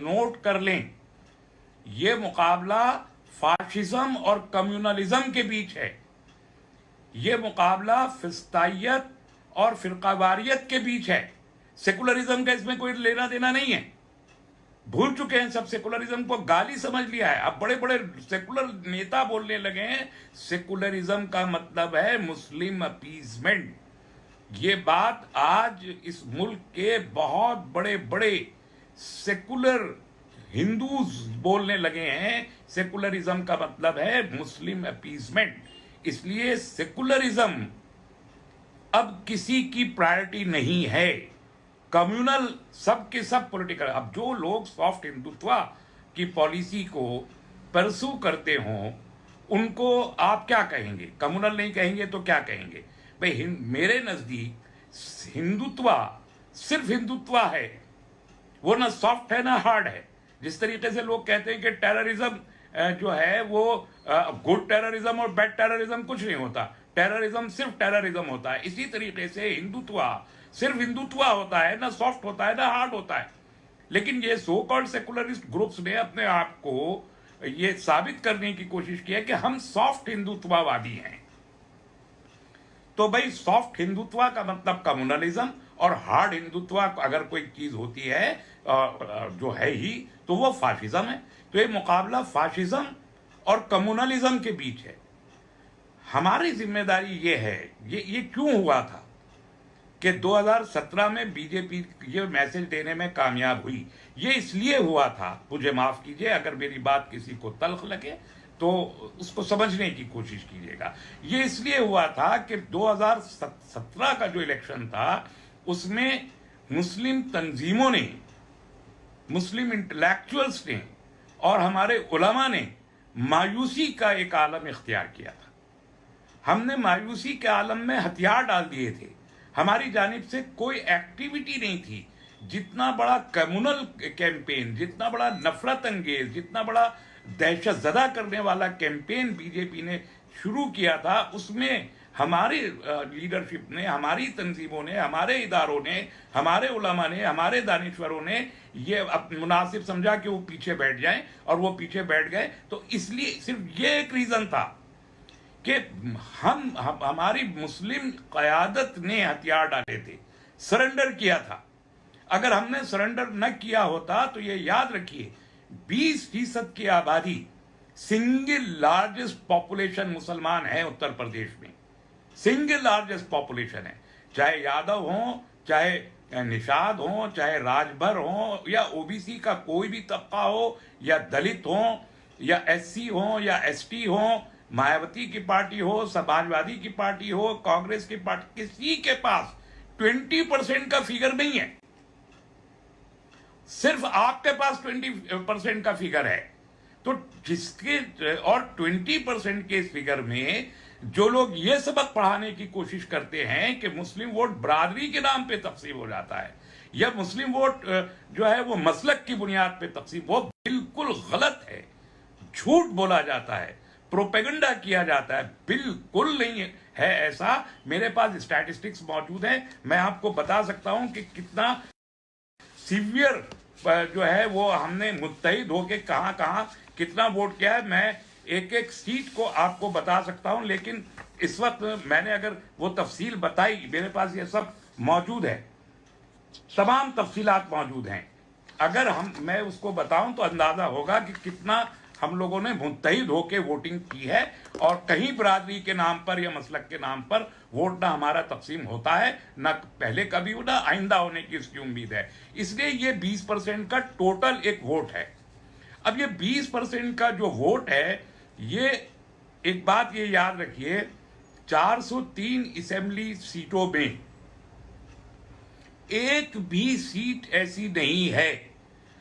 Note कर लें, ये मुकाबला फाशिज्म और कम्युनलिज्म के बीच है। ये मुकाबला फिस्तायत और फिरकावारियत के बीच है। सेकुलरिज्म का इसमें कोई लेना देना नहीं है। भूल चुके हैं सब, सेकुलरिज्म को गाली समझ लिया है। अब बड़े बड़े सेकुलर नेता बोलने लगे हैं सेकुलरिज्म का मतलब है मुस्लिम अपीजमेंट। ये बात आज इस मुल्क के बहुत बड़े बड़े सेकुलर हिंदूज बोलने लगे हैं, सेकुलरिज्म का मतलब है मुस्लिम अपीजमेंट। इसलिए सेकुलरिज्म अब किसी की प्रायोरिटी नहीं है। कम्युनल सब के सब पॉलिटिकल। अब जो लोग सॉफ्ट हिंदुत्व की पॉलिसी को परसू करते हों उनको आप क्या कहेंगे? कम्युनल नहीं कहेंगे तो क्या कहेंगे? भाई मेरे नजदीक हिंदुत्व सिर्फ हिंदुत्व है, वो ना सॉफ्ट है ना हार्ड है। जिस तरीके से लोग कहते हैं कि टेररिज्म जो है वो गुड टेररिज्म और बैड टेररिज्म कुछ नहीं होता, टेररिज्म सिर्फ टेररिज्म होता है, इसी तरीके से हिंदुत्व सिर्फ हिंदुत्व होता है, ना सॉफ्ट होता है ना हार्ड होता है। लेकिन ये सो कॉल्ड सेकुलरिस्ट ग्रुप्स ने अपने आप को ये साबित करने की कोशिश की है कि हम सॉफ्ट हिंदुत्ववादी हैं। तो भाई सॉफ्ट हिंदुत्व का मतलब कम्युनलिज्म और हार्ड हिंदुत्व अगर कोई चीज होती है जो है ही तो वो फाशिज्म है। तो ये मुकाबला फाशिज्म और कम्युनलिज्म के बीच है। हमारी जिम्मेदारी ये है, ये क्यों हुआ था कि 2017 में बीजेपी ये मैसेज देने में कामयाब हुई। ये इसलिए हुआ था, मुझे माफ कीजिए अगर मेरी बात किसी को तल्ख लगे तो उसको समझने की कोशिश कीजिएगा। ये इसलिए हुआ था कि 2017 का जो इलेक्शन था उसमें मुस्लिम तंजीमों ने, मुस्लिम इंटेलेक्चुअल्स ने और हमारे उलमा ने मायूसी का एक आलम इख्तियार किया था। हमने मायूसी के आलम में हथियार डाल दिए थे। हमारी जानिब से कोई एक्टिविटी नहीं थी। जितना बड़ा कम्युनल कैंपेन, जितना बड़ा नफरत अंगेज, जितना बड़ा दहशत ज़दा करने वाला कैंपेन बीजेपी ने शुरू किया था, उसमें हमारी लीडरशिप ने, हमारी तंजीमों ने, हमारे इदारों ने, हमारे उलमा ने, हमारे दानिश्वरों ने ये मुनासिब समझा कि वो पीछे बैठ जाएं और वो पीछे बैठ गए। तो इसलिए सिर्फ ये एक रीज़न था कि हमारी मुस्लिम क़यादत ने हथियार डाले थे, सरेंडर किया था। अगर हमने सरेंडर न किया होता तो ये याद रखिए 20% की आबादी, सिंगल लार्जेस्ट पॉपुलेशन मुसलमान है उत्तर प्रदेश में, सिंगल लार्जेस्ट पॉपुलेशन है। चाहे यादव हो, चाहे निषाद हो, चाहे राजभर हो, या ओबीसी का कोई भी तबका हो, या दलित हो, या एससी हो, या एसटी हो, मायावती की पार्टी हो, समाजवादी की पार्टी हो, कांग्रेस की पार्टी, किसी के पास 20% का फिगर नहीं है। सिर्फ आपके पास 20% का फिगर है। तो जिसके और 20% के इस फिगर में जो लोग ये सबक पढ़ाने की कोशिश करते हैं कि मुस्लिम वोट बरादरी के नाम पे तकसीम हो जाता है या मुस्लिम वोट जो है वो मसलक की बुनियाद पे तकसीम, वो बिल्कुल गलत है। झूठ बोला जाता है, प्रोपेगेंडा किया जाता है, बिल्कुल नहीं है ऐसा। मेरे पास स्टैटिस्टिक्स मौजूद हैं, मैं आपको बता सकता हूं कि कितना सीवियर जो है वो हमने मुत्तहिद होके कहां कहां कितना वोट किया है। मैं एक एक सीट को आपको बता सकता हूं, लेकिन इस वक्त मैंने अगर वो तफसील बताई, मेरे पास ये सब मौजूद है, तमाम तफसीलात मौजूद हैं। अगर मैं उसको बताऊं तो अंदाजा होगा कि कितना हम लोगों ने मुत्तहिद होके वोटिंग की है और कहीं बरादरी के नाम पर या मसलक के नाम पर वोट ना हमारा तकसीम होता है, ना पहले कभी ना आइंदा होने की उसकी उम्मीद है। इसलिए ये 20% का टोटल एक वोट है। अब ये 20% का जो वोट है, ये एक बात ये याद रखिए, 403 असेंबली सीटों में एक भी सीट ऐसी नहीं है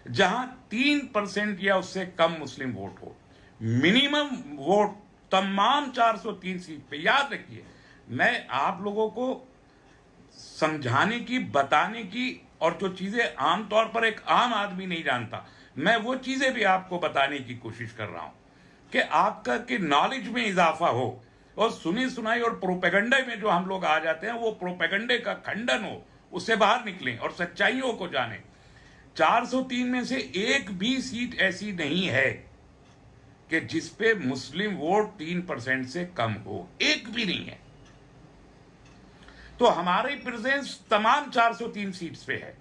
जहां 3% या उससे कम मुस्लिम वोट हो। मिनिमम वोट तमाम 403 सीट पे। याद रखिए, मैं आप लोगों को समझाने की, बताने की, और जो चीजें आमतौर पर एक आम आदमी नहीं जानता, मैं वो चीजें भी आपको बताने की कोशिश कर रहा हूं कि आपका कि नॉलेज में इजाफा हो और सुनी सुनाई और प्रोपेगेंडे में जो हम लोग आ जाते हैं वो प्रोपेगेंडे का खंडन हो, उससे बाहर निकलें और सच्चाइयों को जानें। 403 में से एक भी सीट ऐसी नहीं है कि जिसपे मुस्लिम वोट 3% से कम हो, एक भी नहीं है। तो हमारी प्रेजेंस तमाम 403 सीट्स पे है,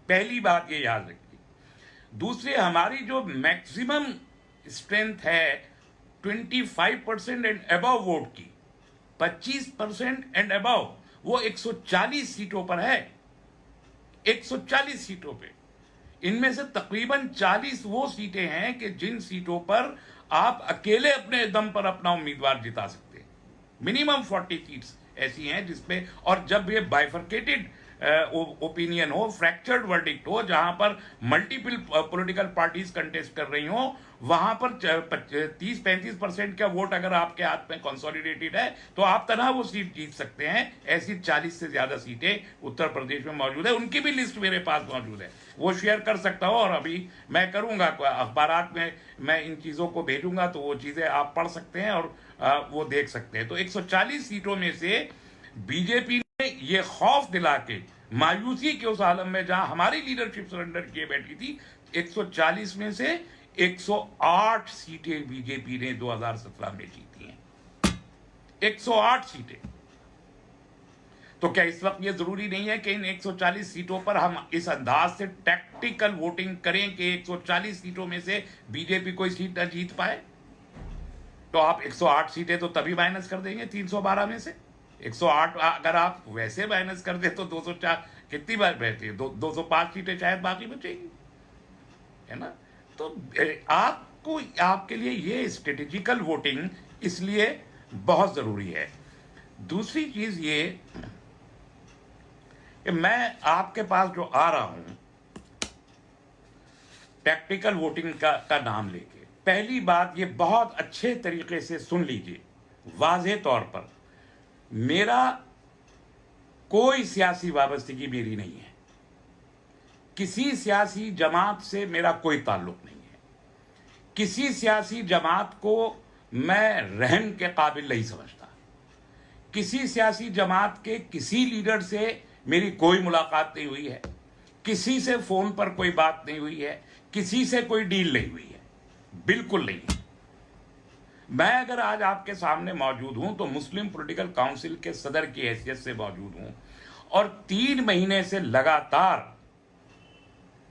पहली बात ये याद रखिए। दूसरी, हमारी जो मैक्सिमम स्ट्रेंथ है 25% एंड अबव वोट की, 25% एंड अबव, वो 140 सीटों पर है, 140 सीटों पे। इनमें से तकरीबन 40 वो सीटें हैं कि जिन सीटों पर आप अकेले अपने दम पर अपना उम्मीदवार जिता सकते हैं। मिनिमम 40 सीट्स ऐसी हैं जिसपे, और जब ये बाइफरकेटेड ओपिनियन हो, फ्रैक्चर्ड वर्डिक्ट हो, जहां पर मल्टीपल पॉलिटिकल पार्टीज कंटेस्ट कर रही हो, वहां पर 30-35% का वोट अगर आपके हाथ में कंसोलिडेटेड है तो आप तनहा वो सीट जीत सकते हैं। ऐसी 40 से ज्यादा सीटें उत्तर प्रदेश में मौजूद है, उनकी भी लिस्ट मेरे पास मौजूद है, वो शेयर कर सकता हूं। और अभी मैं करूंगा, अखबारात में मैं इन चीजों को भेजूंगा तो वो चीजें आप पढ़ सकते हैं और वो देख सकते हैं। तो 140 सीटों में से बीजेपी ने ये खौफ दिला के, मायूसी के उस आलम में जहां हमारी लीडरशिप सरेंडर किए बैठी थी, 140 में से 108 सीटें बीजेपी ने 2017 में जीती हैं, 108 सीटें। तो क्या इस वक्त ये जरूरी नहीं है कि इन 140 सीटों पर हम इस अंदाज से टैक्टिकल वोटिंग करें कि 140 सीटों में से बीजेपी कोई सीट न जीत पाए? तो आप 108 सीटें तो तभी माइनस कर देंगे 312 में से। 108 अगर आप वैसे माइनस कर दे तो 204 कितनी बार रहती है, 205 सीटें शायद बाकी बचेगी, है ना। तो आपको, आपके लिए ये स्ट्रेटेजिकल वोटिंग इसलिए बहुत जरूरी है। दूसरी चीज ये कि मैं आपके पास जो आ रहा हूं टैक्टिकल वोटिंग का नाम लेके, पहली बात ये बहुत अच्छे तरीके से सुन लीजिए, वाज़ेह तौर पर, मेरा कोई सियासी वाबस्तगी मेरी नहीं है, किसी सियासी जमात से मेरा कोई ताल्लुक नहीं है, किसी सियासी जमात को मैं रहन के काबिल नहीं समझता, किसी सियासी जमात के किसी लीडर से मेरी कोई मुलाकात नहीं हुई है, किसी से फोन पर कोई बात नहीं हुई है, किसी से कोई डील नहीं हुई है, बिल्कुल नहीं है। मैं अगर आज आपके सामने मौजूद हूं तो मुस्लिम पॉलिटिकल काउंसिल के सदर की हैसियत से मौजूद हूं, और 3 महीने से लगातार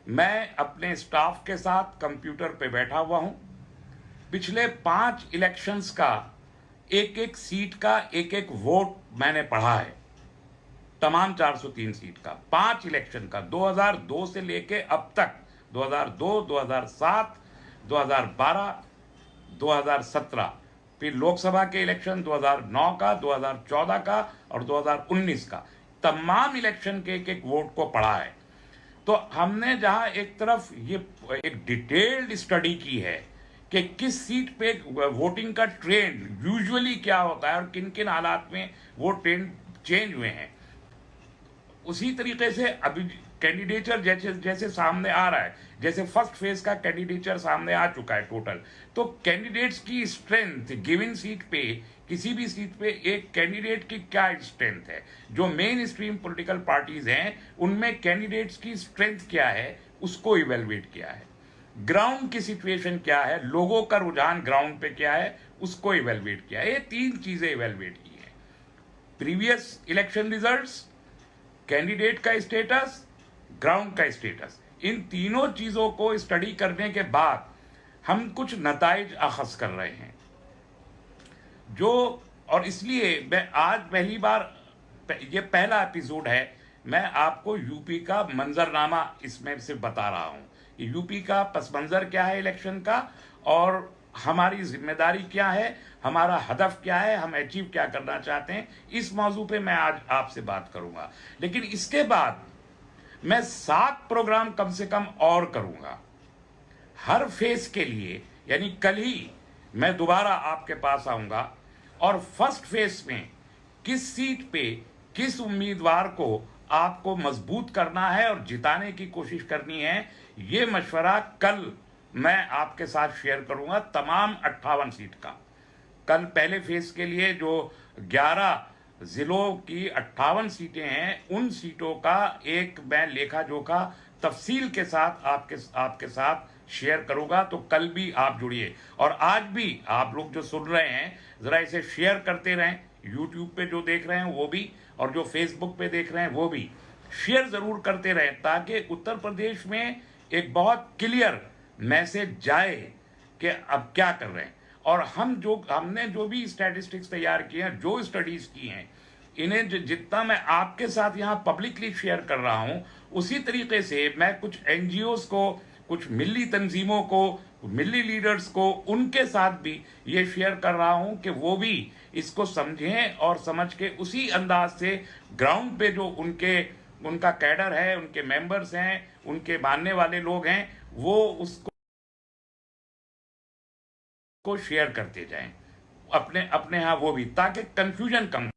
मैं अपने स्टाफ के साथ कंप्यूटर पे बैठा हुआ हूं। पिछले 5 इलेक्शंस का एक एक सीट का एक एक वोट मैंने पढ़ा है, तमाम 403 सीट का, 5 इलेक्शन का, 2002 से लेके अब तक, 2002, 2007, 2012, 2017, फिर लोकसभा के इलेक्शन 2009 का, 2014 का और 2019 का, तमाम इलेक्शन के एक एक वोट को पढ़ा है। तो हमने जहां एक तरफ ये एक डिटेल्ड स्टडी की है कि किस सीट पे वोटिंग का ट्रेंड यूजुअली क्या होता है और किन किन हालात में वो ट्रेंड चेंज हुए हैं, उसी तरीके से अभी कैंडिडेचर जैसे जैसे सामने आ रहा है, जैसे फर्स्ट फेज का कैंडिडेचर सामने आ चुका है टोटल, तो कैंडिडेट्स की स्ट्रेंथ गिवन सीट पे, किसी भी सीट पे एक कैंडिडेट की क्या स्ट्रेंथ है, जो मेन स्ट्रीम पॉलिटिकल पार्टीज हैं उनमें कैंडिडेट्स की स्ट्रेंथ क्या है, उसको इवेलुएट किया है। ग्राउंड की सिचुएशन क्या है, लोगों का रुझान ग्राउंड पे क्या है, उसको इवेलुएट किया है। ये 3 चीजें इवेलुएट की है, प्रीवियस इलेक्शन रिजल्ट्स, कैंडिडेट का स्टेटस, ग्राउंड का स्टेटस। इन तीनों चीजों को स्टडी करने के बाद हम कुछ नताइज अखज़ कर रहे हैं जो, और इसलिए मैं आज पहली बार, ये पहला एपिसोड है, मैं आपको यूपी का मंजरनामा इसमें से बता रहा हूं, यूपी का पस मंजर क्या है इलेक्शन का, और हमारी जिम्मेदारी क्या है, हमारा हदफ क्या है, हम अचीव क्या करना चाहते हैं, इस मौजू पे मैं आज आपसे बात करूंगा। लेकिन इसके बाद मैं 7 प्रोग्राम कम से कम और करूंगा हर फेज के लिए, यानी कल ही मैं दोबारा आपके पास आऊंगा और फर्स्ट फेज में किस सीट पे किस उम्मीदवार को आपको मजबूत करना है और जिताने की कोशिश करनी है, ये मशवरा कल मैं आपके साथ शेयर करूंगा, तमाम 58 सीट का। कल पहले फेज के लिए जो 11 जिलों की 58 सीटें हैं, उन सीटों का एक मैं लेखा जोखा तफसील के साथ आपके साथ शेयर करूंगा। तो कल भी आप जुड़िए, और आज भी आप लोग जो सुन रहे हैं जरा इसे शेयर करते रहें। यूट्यूब पे जो देख रहे हैं वो भी, और जो फेसबुक पे देख रहे हैं वो भी शेयर जरूर करते रहें, ताकि उत्तर प्रदेश में एक बहुत क्लियर मैसेज जाए कि अब क्या कर रहे हैं। और हमने जो भी स्टैटिस्टिक्स तैयार किए हैं, जो स्टडीज की हैं, इन्हें जितना मैं आपके साथ यहाँ पब्लिकली शेयर कर रहा हूँ, उसी तरीके से मैं कुछ एनजीओज को, कुछ मिली तंजीमों को, मिली लीडर्स को, उनके साथ भी ये शेयर कर रहा हूँ कि वो भी इसको समझें और समझ के उसी अंदाज से ग्राउंड पे जो उनका कैडर है, उनके मेंबर्स हैं, उनके मानने वाले लोग हैं, वो उसको शेयर करते जाएं अपने अपने यहाँ, वो भी, ताकि कंफ्यूजन कम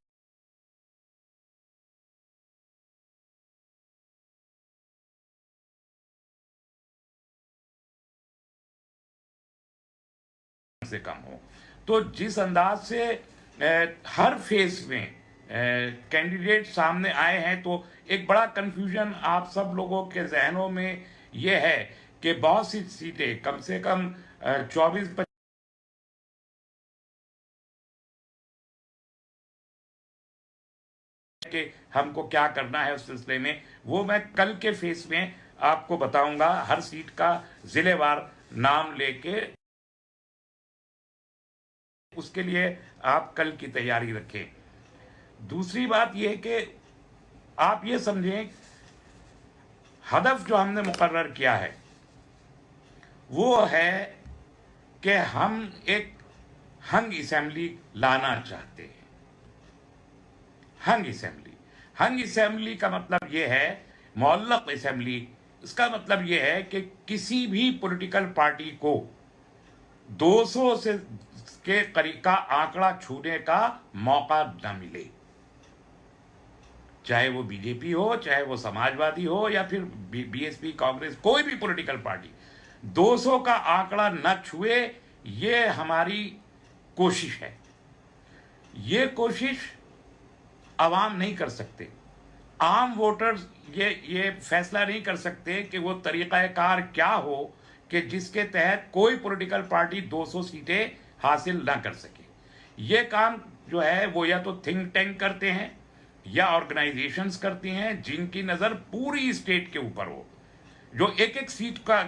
से कम हो। तो जिस अंदाज से हर फेज में कैंडिडेट सामने आए हैं, तो एक बड़ा कंफ्यूजन आप सब लोगों के जहनों में ये है कि बहुत सी सीटें, कम से कम 24 कि हमको क्या करना है उस सिलसिले में, वो मैं कल के फेस में आपको बताऊंगा। हर सीट का जिलेवार नाम लेके, उसके लिए आप कल की तैयारी रखें। दूसरी बात यह कि आप ये समझें, हदफ जो हमने मुकर्रर किया है वो है कि हम एक हंग असेंबली लाना चाहते हैं। हंग असेंबली का मतलब यह है, मुअल्लक असेंबली, इसका मतलब यह है कि किसी भी पॉलिटिकल पार्टी को 200 से के करीब का आंकड़ा छूने का मौका न मिले, चाहे वो बीजेपी हो, चाहे वो समाजवादी हो, या फिर बीएसपी, कांग्रेस, कोई भी पॉलिटिकल पार्टी 200 का आंकड़ा न छुए। ये हमारी कोशिश है। ये कोशिश आवाम नहीं कर सकते, आम वोटर्स ये फैसला नहीं कर सकते कि वो तरीक़ाकार क्या हो कि जिसके तहत कोई पॉलिटिकल पार्टी 200 सीटें हासिल ना कर सके। ये काम जो है वो या तो थिंक टैंक करते हैं या ऑर्गेनाइजेशंस करती हैं, जिनकी नज़र पूरी स्टेट के ऊपर हो, जो एक एक सीट का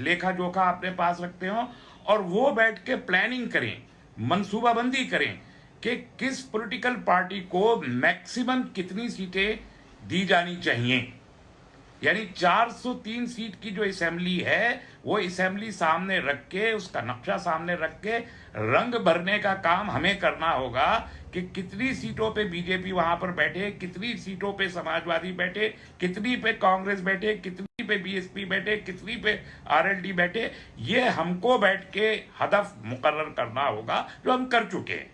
लेखा जोखा अपने पास रखते हो, और वो बैठ के प्लानिंग करें, मनसूबाबंदी करें कि किस पॉलिटिकल पार्टी को मैक्सिमम कितनी सीटें दी जानी चाहिए। यानी 403 सीट की जो असेंबली है, वो असेंबली सामने रख के, उसका नक्शा सामने रख के रंग भरने का काम हमें करना होगा कि कितनी सीटों पे बीजेपी वहां पर बैठे, कितनी सीटों पे समाजवादी बैठे, कितनी पे कांग्रेस बैठे, कितनी पे बीएसपी बैठे, कितनी पे आरएलडी बैठे। ये हमको बैठ के हदफ मुकर्रर करना होगा, जो हम कर चुके हैं।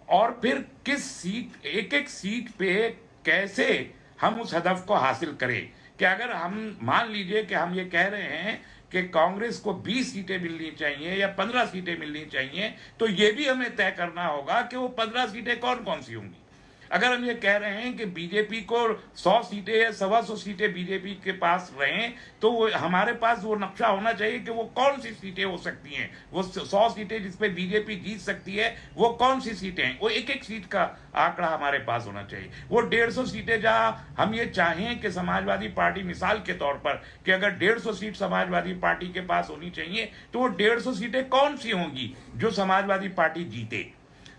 और फिर किस सीट, एक एक सीट पे कैसे हम उस हदफ को हासिल करें। कि अगर हम मान लीजिए कि हम ये कह रहे हैं कि कांग्रेस को 20 सीटें मिलनी चाहिए या 15 सीटें मिलनी चाहिए, तो ये भी हमें तय करना होगा कि वो 15 सीटें कौन कौन सी होंगी। अगर हम ये कह रहे हैं कि बीजेपी को 100 सीटें या 125 सीटें बीजेपी के पास रहें, तो वो हमारे पास वो नक्शा होना चाहिए कि वो कौन सी सीटें हो सकती हैं। वो 100 सीटें जिसपे बीजेपी जीत सकती है, वो कौन सी सीटें हैं। वो एक एक सीट का आंकड़ा हमारे पास होना चाहिए। वो 150 सीटें जहां हम ये चाहें कि समाजवादी पार्टी, मिसाल के तौर पर, कि अगर 150 सीट समाजवादी पार्टी के पास होनी चाहिए, तो वो 150 सीटें कौन सी होंगी जो समाजवादी पार्टी जीते।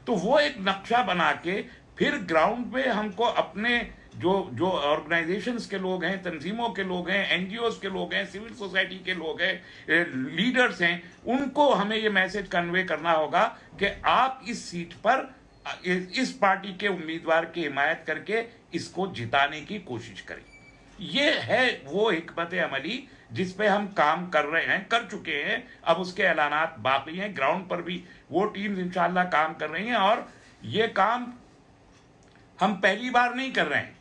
तो वो एक नक्शा बना के फिर ग्राउंड पे हमको अपने जो जो ऑर्गेनाइजेशंस के लोग हैं, तंजीमों के लोग हैं, एनजीओज के लोग हैं, सिविल सोसाइटी के लोग हैं, लीडर्स हैं, उनको हमें ये मैसेज कन्वे करना होगा कि आप इस सीट पर इस पार्टी के उम्मीदवार की हिमायत करके इसको जिताने की कोशिश करें। ये है वो हिकमत अमली जिस पे हम काम कर रहे हैं, कर चुके हैं। अब उसके ऐलानात बाकी हैं, ग्राउंड पर भी वो टीम्स इंशाल्लाह काम कर रही हैं। और ये काम हम पहली बार नहीं कर रहे हैं।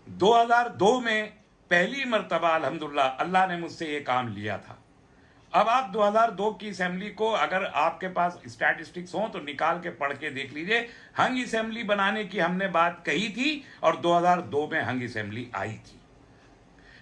2002 में पहली मर्तबा अल्हम्दुलिल्लाह अल्लाह ने मुझसे ये काम लिया था। अब आप 2002 की असेंबली को अगर आपके पास स्टैटिस्टिक्स हो तो निकाल के पढ़ के देख लीजिए। हंग असेंबली बनाने की हमने बात कही थी और 2002 में हंग असेंबली आई थी।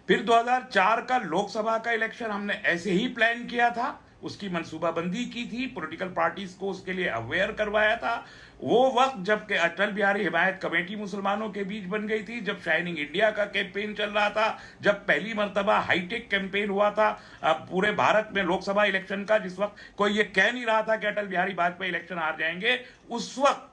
फिर 2004 का लोकसभा का इलेक्शन हमने ऐसे ही प्लान किया था, उसकी मंसूबाबंदी की थी, पॉलिटिकल पार्टीज को उसके लिए अवेयर करवाया था। वो वक्त जब के अटल बिहारी हिमायत कमेटी मुसलमानों के बीच बन गई थी, जब शाइनिंग इंडिया का कैंपेन चल रहा था, जब पहली मर्तबा हाईटेक कैंपेन हुआ था पूरे भारत में लोकसभा इलेक्शन का, जिस वक्त कोई ये कह नहीं रहा था कि अटल बिहारी वाजपेयी इलेक्शन हार जाएंगे, उस वक्त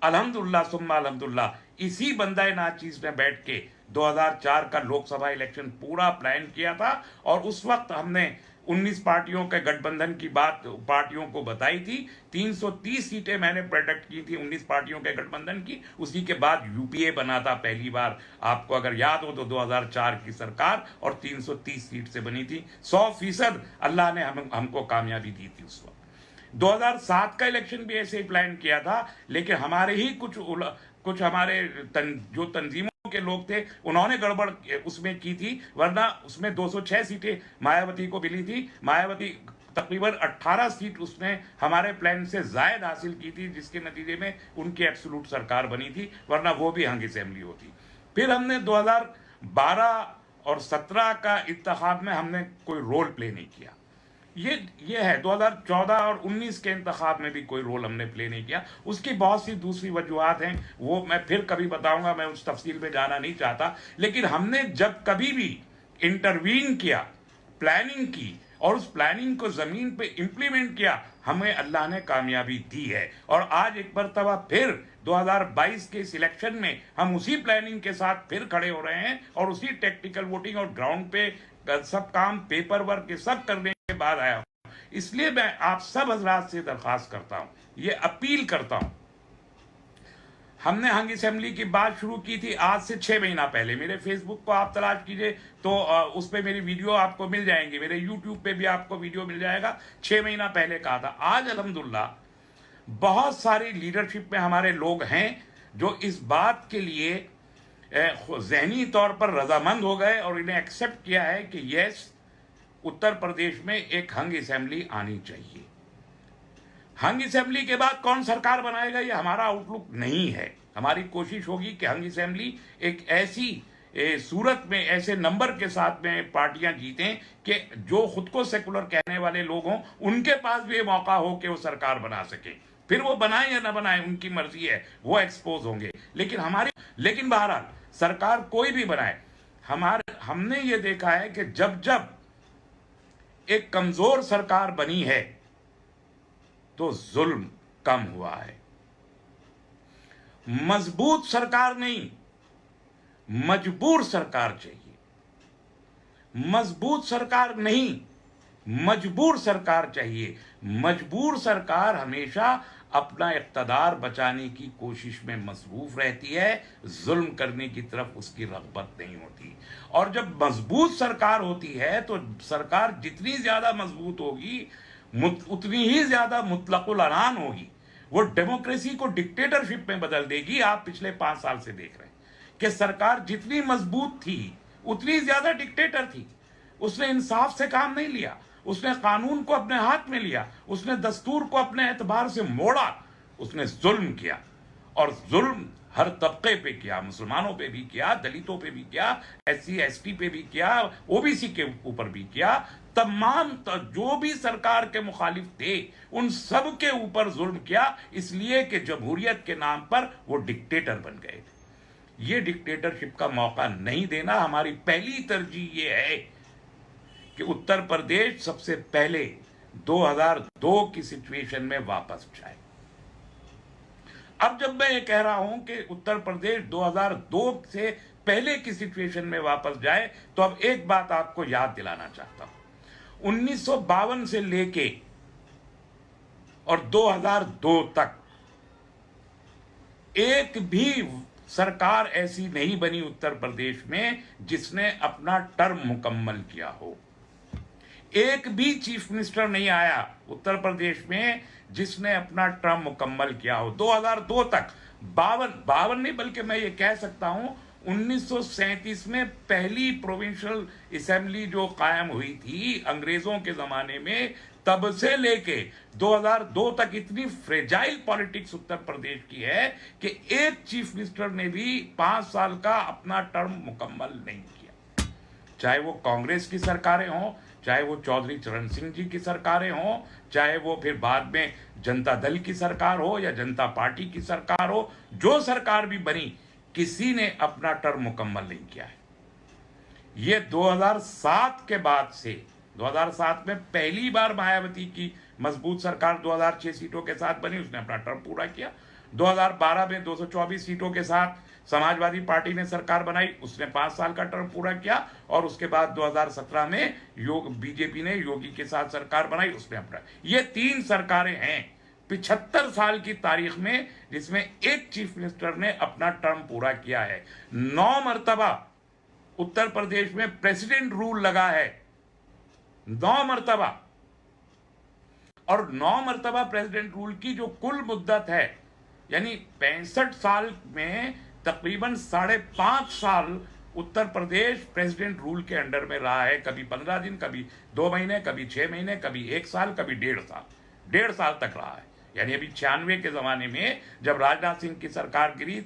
अल्हम्दुलिल्लाह सुम्मा अल्हम्दुलिल्लाह इसी बंदा नाचीज ने बैठ के 2004 का लोकसभा इलेक्शन पूरा प्लान किया था। और उस वक्त हमने 19 पार्टियों के गठबंधन की बात पार्टियों को बताई थी। 330 सीटें मैंने प्रेडिक्ट की थी 19 पार्टियों के गठबंधन की। उसी के बाद यूपीए बना था पहली बार, आपको अगर याद हो तो 2004 की सरकार, और 330 सीट से बनी थी। 100% अल्लाह ने हमको कामयाबी दी थी उस वक्त। 2007 का इलेक्शन भी ऐसे ही प्लान किया था, लेकिन हमारे ही कुछ हमारे जो तंजीमों के लोग थे उन्होंने गड़बड़ उसमें की थी, वरना उसमें 206 सीटें मायावती को मिली थी। मायावती तकरीबन 18 सीट उसने हमारे प्लान से जायद हासिल की थी, जिसके नतीजे में उनकी एब्सोल्यूट सरकार बनी थी, वरना वो भी हंग असेंबली होती। फिर हमने 2012 और 17 का इंतखाब में हमने कोई रोल प्ले नहीं किया। ये है 2014 और 19 के इंतखाब में भी कोई रोल हमने प्ले नहीं किया। उसकी बहुत सी दूसरी वजूहत हैं, वो मैं फिर कभी बताऊंगा, मैं उस तफसील में जाना नहीं चाहता। लेकिन हमने जब कभी भी इंटरवीन किया, प्लानिंग की और उस प्लानिंग को जमीन पे इंप्लीमेंट किया, हमें अल्लाह ने कामयाबी दी है। और आज एक मरतबा फिर 2022 के सिलेक्शन में हम उसी प्लानिंग के साथ फिर खड़े हो रहे हैं और उसी टेक्निकल वोटिंग और ग्राउंड पे सब काम पेपर वर्क के सब करने के बाद आया हूं। इसलिए मैं आप सब हजरात से दरखास्त करता हूं, ये अपील करता हूं। हमने हंग असेंबली की बात शुरू की थी आज से 6 महीना पहले। मेरे फेसबुक को आप तलाश कीजिए तो उस पर मेरी वीडियो आपको मिल जाएंगी, मेरे यूट्यूब पे भी आपको वीडियो मिल जाएगा। 6 महीना पहले कहा था। आज अल्हम्दुलिल्लाह बहुत सारी लीडरशिप में हमारे लोग हैं जो इस बात के लिए जहनी तौर पर रजामंद हो गए और इन्हें एक्सेप्ट किया है कि यस, उत्तर प्रदेश में एक हंग असेंबली आनी चाहिए। हंग असेंबली के बाद कौन सरकार बनाएगा ये हमारा आउटलुक नहीं है। हमारी कोशिश होगी कि हंग असेंबली एक ऐसी सूरत में ऐसे नंबर के साथ में पार्टियां जीतें कि जो खुद को सेकुलर कहने वाले लोग हों उनके पास भी ये मौका हो कि वो सरकार बना सके। फिर वो बनाए या ना बनाए उनकी मर्जी है, वो एक्सपोज होंगे। लेकिन बहरहाल सरकार कोई भी बनाए, हमने ये देखा है कि जब जब एक कमजोर सरकार बनी है तो जुल्म कम हुआ है। मजबूत सरकार नहीं, मजबूर सरकार चाहिए। मजबूत सरकार नहीं, मजबूर सरकार चाहिए। मजबूर सरकार हमेशा अपना इक़्तिदार बचाने की कोशिश में मसरूफ रहती है, जुल्म करने की तरफ उसकी रग़बत नहीं होती। और जब मजबूत सरकार होती है तो सरकार जितनी ज्यादा मजबूत होगी उतनी ही ज्यादा मुतलकुल अनान होगी। वो डेमोक्रेसी को डिक्टेटरशिप में बदल देगी। आप पिछले 5 साल से देख रहे हैं कि सरकार जितनी मजबूत थी उतनी ज्यादा डिक्टेटर थी। उसने इंसाफ से काम नहीं लिया, उसने कानून को अपने हाथ में लिया, उसने दस्तूर को अपने एतबार से मोड़ा, उसने जुल्म किया। और जुल्म हर तबके पे किया, मुसलमानों पे भी किया, दलितों पे भी किया, SC ST पे भी किया, OBC के ऊपर भी किया। तमाम जो भी सरकार के मुखालिफ थे उन सब के ऊपर जुल्म किया, इसलिए कि जमहूरियत के नाम पर वो डिक्टेटर बन गए थे। ये डिक्टेटरशिप का मौका नहीं देना। हमारी पहली तरजीह ये है कि उत्तर प्रदेश सबसे पहले 2002 की सिचुएशन में वापस जाए। अब जब मैं ये कह रहा हूं कि उत्तर प्रदेश 2002 से पहले की सिचुएशन में वापस जाए, तो अब एक बात आपको याद दिलाना चाहता हूं। 1952 से लेके और 2002 तक एक भी सरकार ऐसी नहीं बनी उत्तर प्रदेश में जिसने अपना टर्म मुकम्मल किया हो। एक भी चीफ मिनिस्टर नहीं आया उत्तर प्रदेश में जिसने अपना टर्म मुकम्मल किया हो। 2002 तक 52 नहीं बल्कि मैं ये कह सकता हूं 1937 में पहली प्रोविंशियल असेंबली जो कायम हुई थी अंग्रेजों के जमाने में, तब से लेके 2002 तक इतनी फ्रेजाइल पॉलिटिक्स उत्तर प्रदेश की है कि एक चीफ मिनिस्टर ने भी 5 साल का अपना टर्म मुकम्मल नहीं किया। चाहे वो कांग्रेस की सरकारें हों, चाहे वो चौधरी चरण सिंह जी की सरकारें हों, चाहे वो फिर बाद में जनता दल की सरकार हो या जनता पार्टी की सरकार हो, जो सरकार भी बनी, किसी ने अपना टर्म मुकम्मल नहीं किया है। ये 2007 के बाद से, 2007 में पहली बार मायावती की मजबूत सरकार 2006 सीटों के साथ बनी, उसने अपना टर्म पूरा किया। 2012 में 224 सीटों के साथ समाजवादी पार्टी ने सरकार बनाई, उसने 5 साल का टर्म पूरा किया। और उसके बाद 2017 में बीजेपी ने योगी के साथ सरकार बनाई, उसने अपना। ये 3 सरकारें हैं 75 साल की तारीख में जिसमें एक चीफ मिनिस्टर ने अपना टर्म पूरा किया है। 9 मरतबा उत्तर प्रदेश में प्रेसिडेंट रूल लगा है, 9 मरतबा। और 9 मरतबा प्रेसिडेंट रूल की जो कुल मुद्दत है, यानी 65 साल में तकरीबन 5.5 साल उत्तर प्रदेश प्रेसिडेंट रूल के अंडर में रहा है। कभी 15 दिन, कभी 2 महीने, कभी 6 महीने, कभी 1 साल, कभी 1.5 साल, 1.5 साल तक रहा है। यानी अभी 96 के जमाने में जब राजनाथ सिंह की सरकार गिरी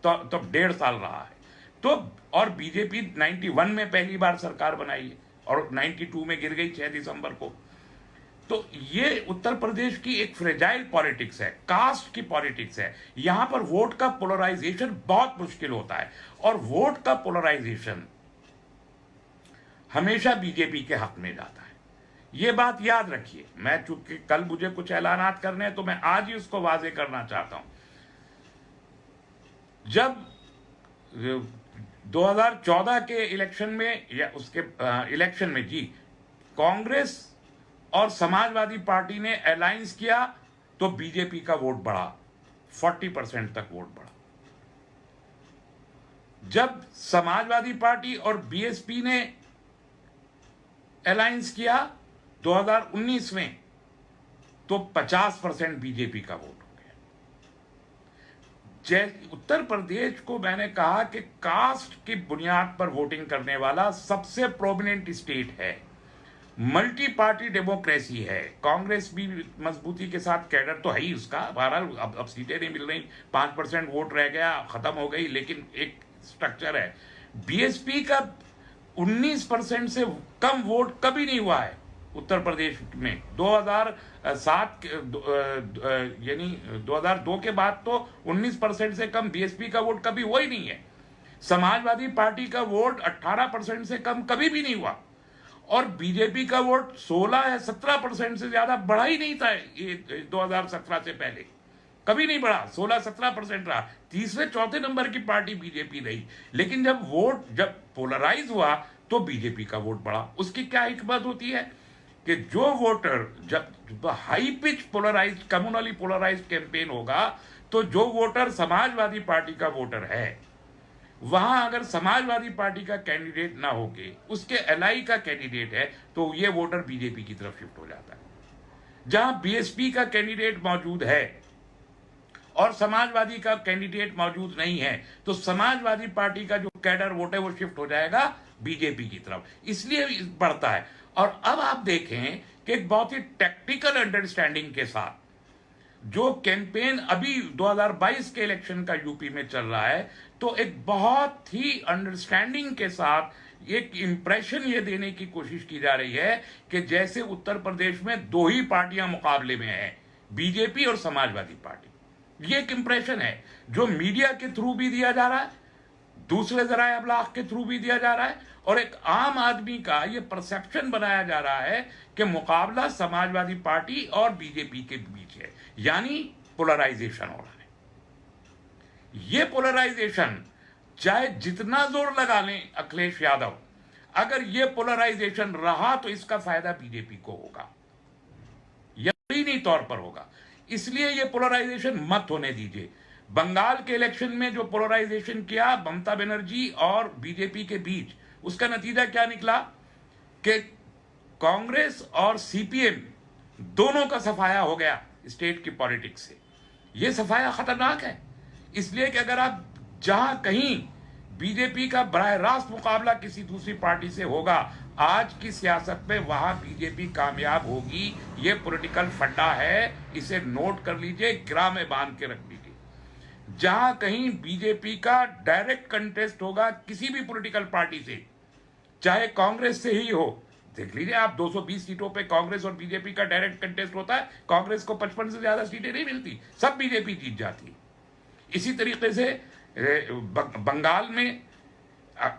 तो 1.5 साल रहा है। तो और बीजेपी 91 में पहली बार सरकार बनाई है और 92 में गिर गई 6 दिसंबर को। तो ये उत्तर प्रदेश की एक फ्रेजाइल पॉलिटिक्स है, कास्ट की पॉलिटिक्स है। यहां पर वोट का पोलराइजेशन बहुत मुश्किल होता है और वोट का पोलराइजेशन हमेशा बीजेपी के हक में जाता है। ये बात याद रखिए। मैं चूंकि कल मुझे कुछ ऐलानात करने हैं तो मैं आज ही उसको वाजे करना चाहता हूं। जब 2014 के इलेक्शन में या उसके इलेक्शन में जी कांग्रेस और समाजवादी पार्टी ने अलायंस किया तो बीजेपी का वोट बढ़ा, 40% तक वोट बढ़ा। जब समाजवादी पार्टी और बीएसपी ने अलायंस किया 2019 में तो 50% बीजेपी का वोट हो गया। जैसे उत्तर प्रदेश को मैंने कहा कि कास्ट की बुनियाद पर वोटिंग करने वाला सबसे प्रोमिनेंट स्टेट है, मल्टी पार्टी डेमोक्रेसी है। कांग्रेस भी मजबूती के साथ, कैडर तो है ही उसका, बहरहाल अब सीटें नहीं मिल रही, 5% वोट रह गया, खत्म हो गई, लेकिन एक स्ट्रक्चर है। बीएसपी का 19% से कम वोट कभी नहीं हुआ है उत्तर प्रदेश में। 2007 यानी 2002 के बाद तो 19% से कम बीएसपी का वोट कभी हुआ ही नहीं है। समाजवादी पार्टी का वोट 18% से कम कभी भी नहीं हुआ और बीजेपी का वोट 16 या 17% से ज्यादा बढ़ा ही नहीं था। ये 2017 से पहले कभी नहीं बढ़ा, 16-17% रहा। तीसरे चौथे नंबर की पार्टी बीजेपी रही। लेकिन जब पोलराइज हुआ तो बीजेपी का वोट बढ़ा। उसकी क्या हिकमत होती है कि जो वोटर, जब high pitch polarise, communally polarise campaign होगा तो जो वोटर समाजवादी पार्टी का वोटर है, वहां अगर समाजवादी पार्टी का कैंडिडेट ना होके उसके एलआई का कैंडिडेट है तो ये वोटर बीजेपी की तरफ शिफ्ट हो जाता है। जहां बीएसपी का कैंडिडेट मौजूद है और समाजवादी का कैंडिडेट मौजूद नहीं है तो समाजवादी पार्टी का जो कैडर वोट है वो शिफ्ट हो जाएगा बीजेपी की तरफ, इसलिए बढ़ता है। और अब आप देखें कि एक बहुत ही टेक्निकल अंडरस्टैंडिंग के साथ जो कैंपेन अभी 2022 के इलेक्शन का यूपी में चल रहा है, तो एक बहुत ही अंडरस्टैंडिंग के साथ एक इंप्रेशन ये देने की कोशिश की जा रही है कि जैसे उत्तर प्रदेश में 2 ही पार्टियां मुकाबले में हैं, बीजेपी और समाजवादी पार्टी। ये एक इंप्रेशन है जो मीडिया के थ्रू भी दिया जा रहा है, दूसरे जराए अबलाग के थ्रू भी दिया जा रहा है और एक आम आदमी का ये परसेप्शन बनाया जा रहा है कि मुकाबला समाजवादी पार्टी और बीजेपी के बीच है, यानी पोलराइजेशन हो रहा है। ये पोलराइजेशन चाहे जितना जोर लगा लें अखिलेश यादव, अगर ये पोलराइजेशन रहा तो इसका फायदा बीजेपी को होगा, यकीनी तौर पर होगा। इसलिए ये पोलराइजेशन मत होने दीजिए। बंगाल के इलेक्शन में जो पोलराइजेशन किया ममता बनर्जी और बीजेपी के बीच, उसका नतीजा क्या निकला कि कांग्रेस और सीपीएम दोनों का सफाया हो गया स्टेट की पॉलिटिक्स से। यह सफाया खतरनाक है, इसलिए कि अगर आप जहां कहीं बीजेपी का बराह रास्त मुकाबला किसी दूसरी पार्टी से होगा। आज की सियासत में वहां बीजेपी कामयाब होगी, ये पॉलिटिकल फंडा है, इसे नोट कर लीजिए, गिरा में बांध के रख लीजिए। जहां कहीं बीजेपी का डायरेक्ट कंटेस्ट होगा किसी भी पॉलिटिकल पार्टी से, चाहे कांग्रेस से ही हो, देख लीजिए आप 220 सीटों पे कांग्रेस और बीजेपी का डायरेक्ट कंटेस्ट होता है, कांग्रेस को 55 से ज्यादा सीटें नहीं मिलती, सब बीजेपी जीत जाती। इसी तरीके से बंगाल में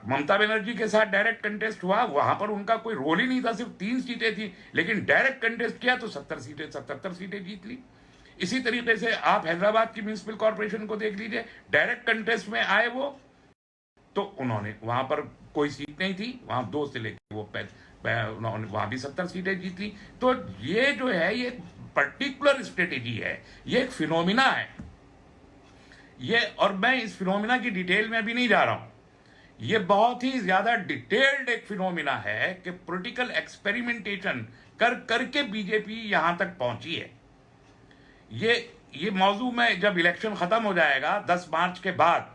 ममता बनर्जी के साथ डायरेक्ट कंटेस्ट हुआ, वहां पर उनका कोई रोल ही नहीं था, सिर्फ 3 सीटें थी, लेकिन डायरेक्ट कंटेस्ट किया तो 77 सीटें जीत ली। इसी तरीके से आप हैदराबाद की म्यूनिसिपल कॉर्पोरेशन को देख लीजिए, डायरेक्ट कंटेस्ट में आए वो, तो उन्होंने वहां पर कोई सीट नहीं थी, वहां 2 से लेकर वो उन्होंने वहां भी 70 सीटें जीत ली। तो ये जो है ये पर्टिकुलर स्ट्रेटेजी है, ये एक फिनोमिना है ये, और मैं इस फिनोमिना की डिटेल में अभी नहीं जा रहा हूं। ये बहुत ही ज्यादा डिटेल्ड एक फिनोमिना है कि पॉलिटिकल एक्सपेरिमेंटेशन कर करके बीजेपी यहां तक पहुंची है। ये मौजू में जब इलेक्शन खत्म हो जाएगा 10 मार्च के बाद,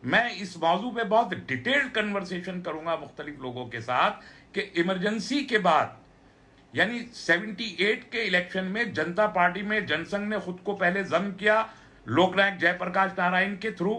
मैं इस मौजू पे बहुत डिटेल्ड कन्वर्सेशन करूंगा मुख्तलिफ लोगों के साथ कि इमरजेंसी के बाद, यानी 78 के इलेक्शन में जनता पार्टी में जनसंघ ने खुद को पहले जम किया, लोकनायक जयप्रकाश नारायण के थ्रू,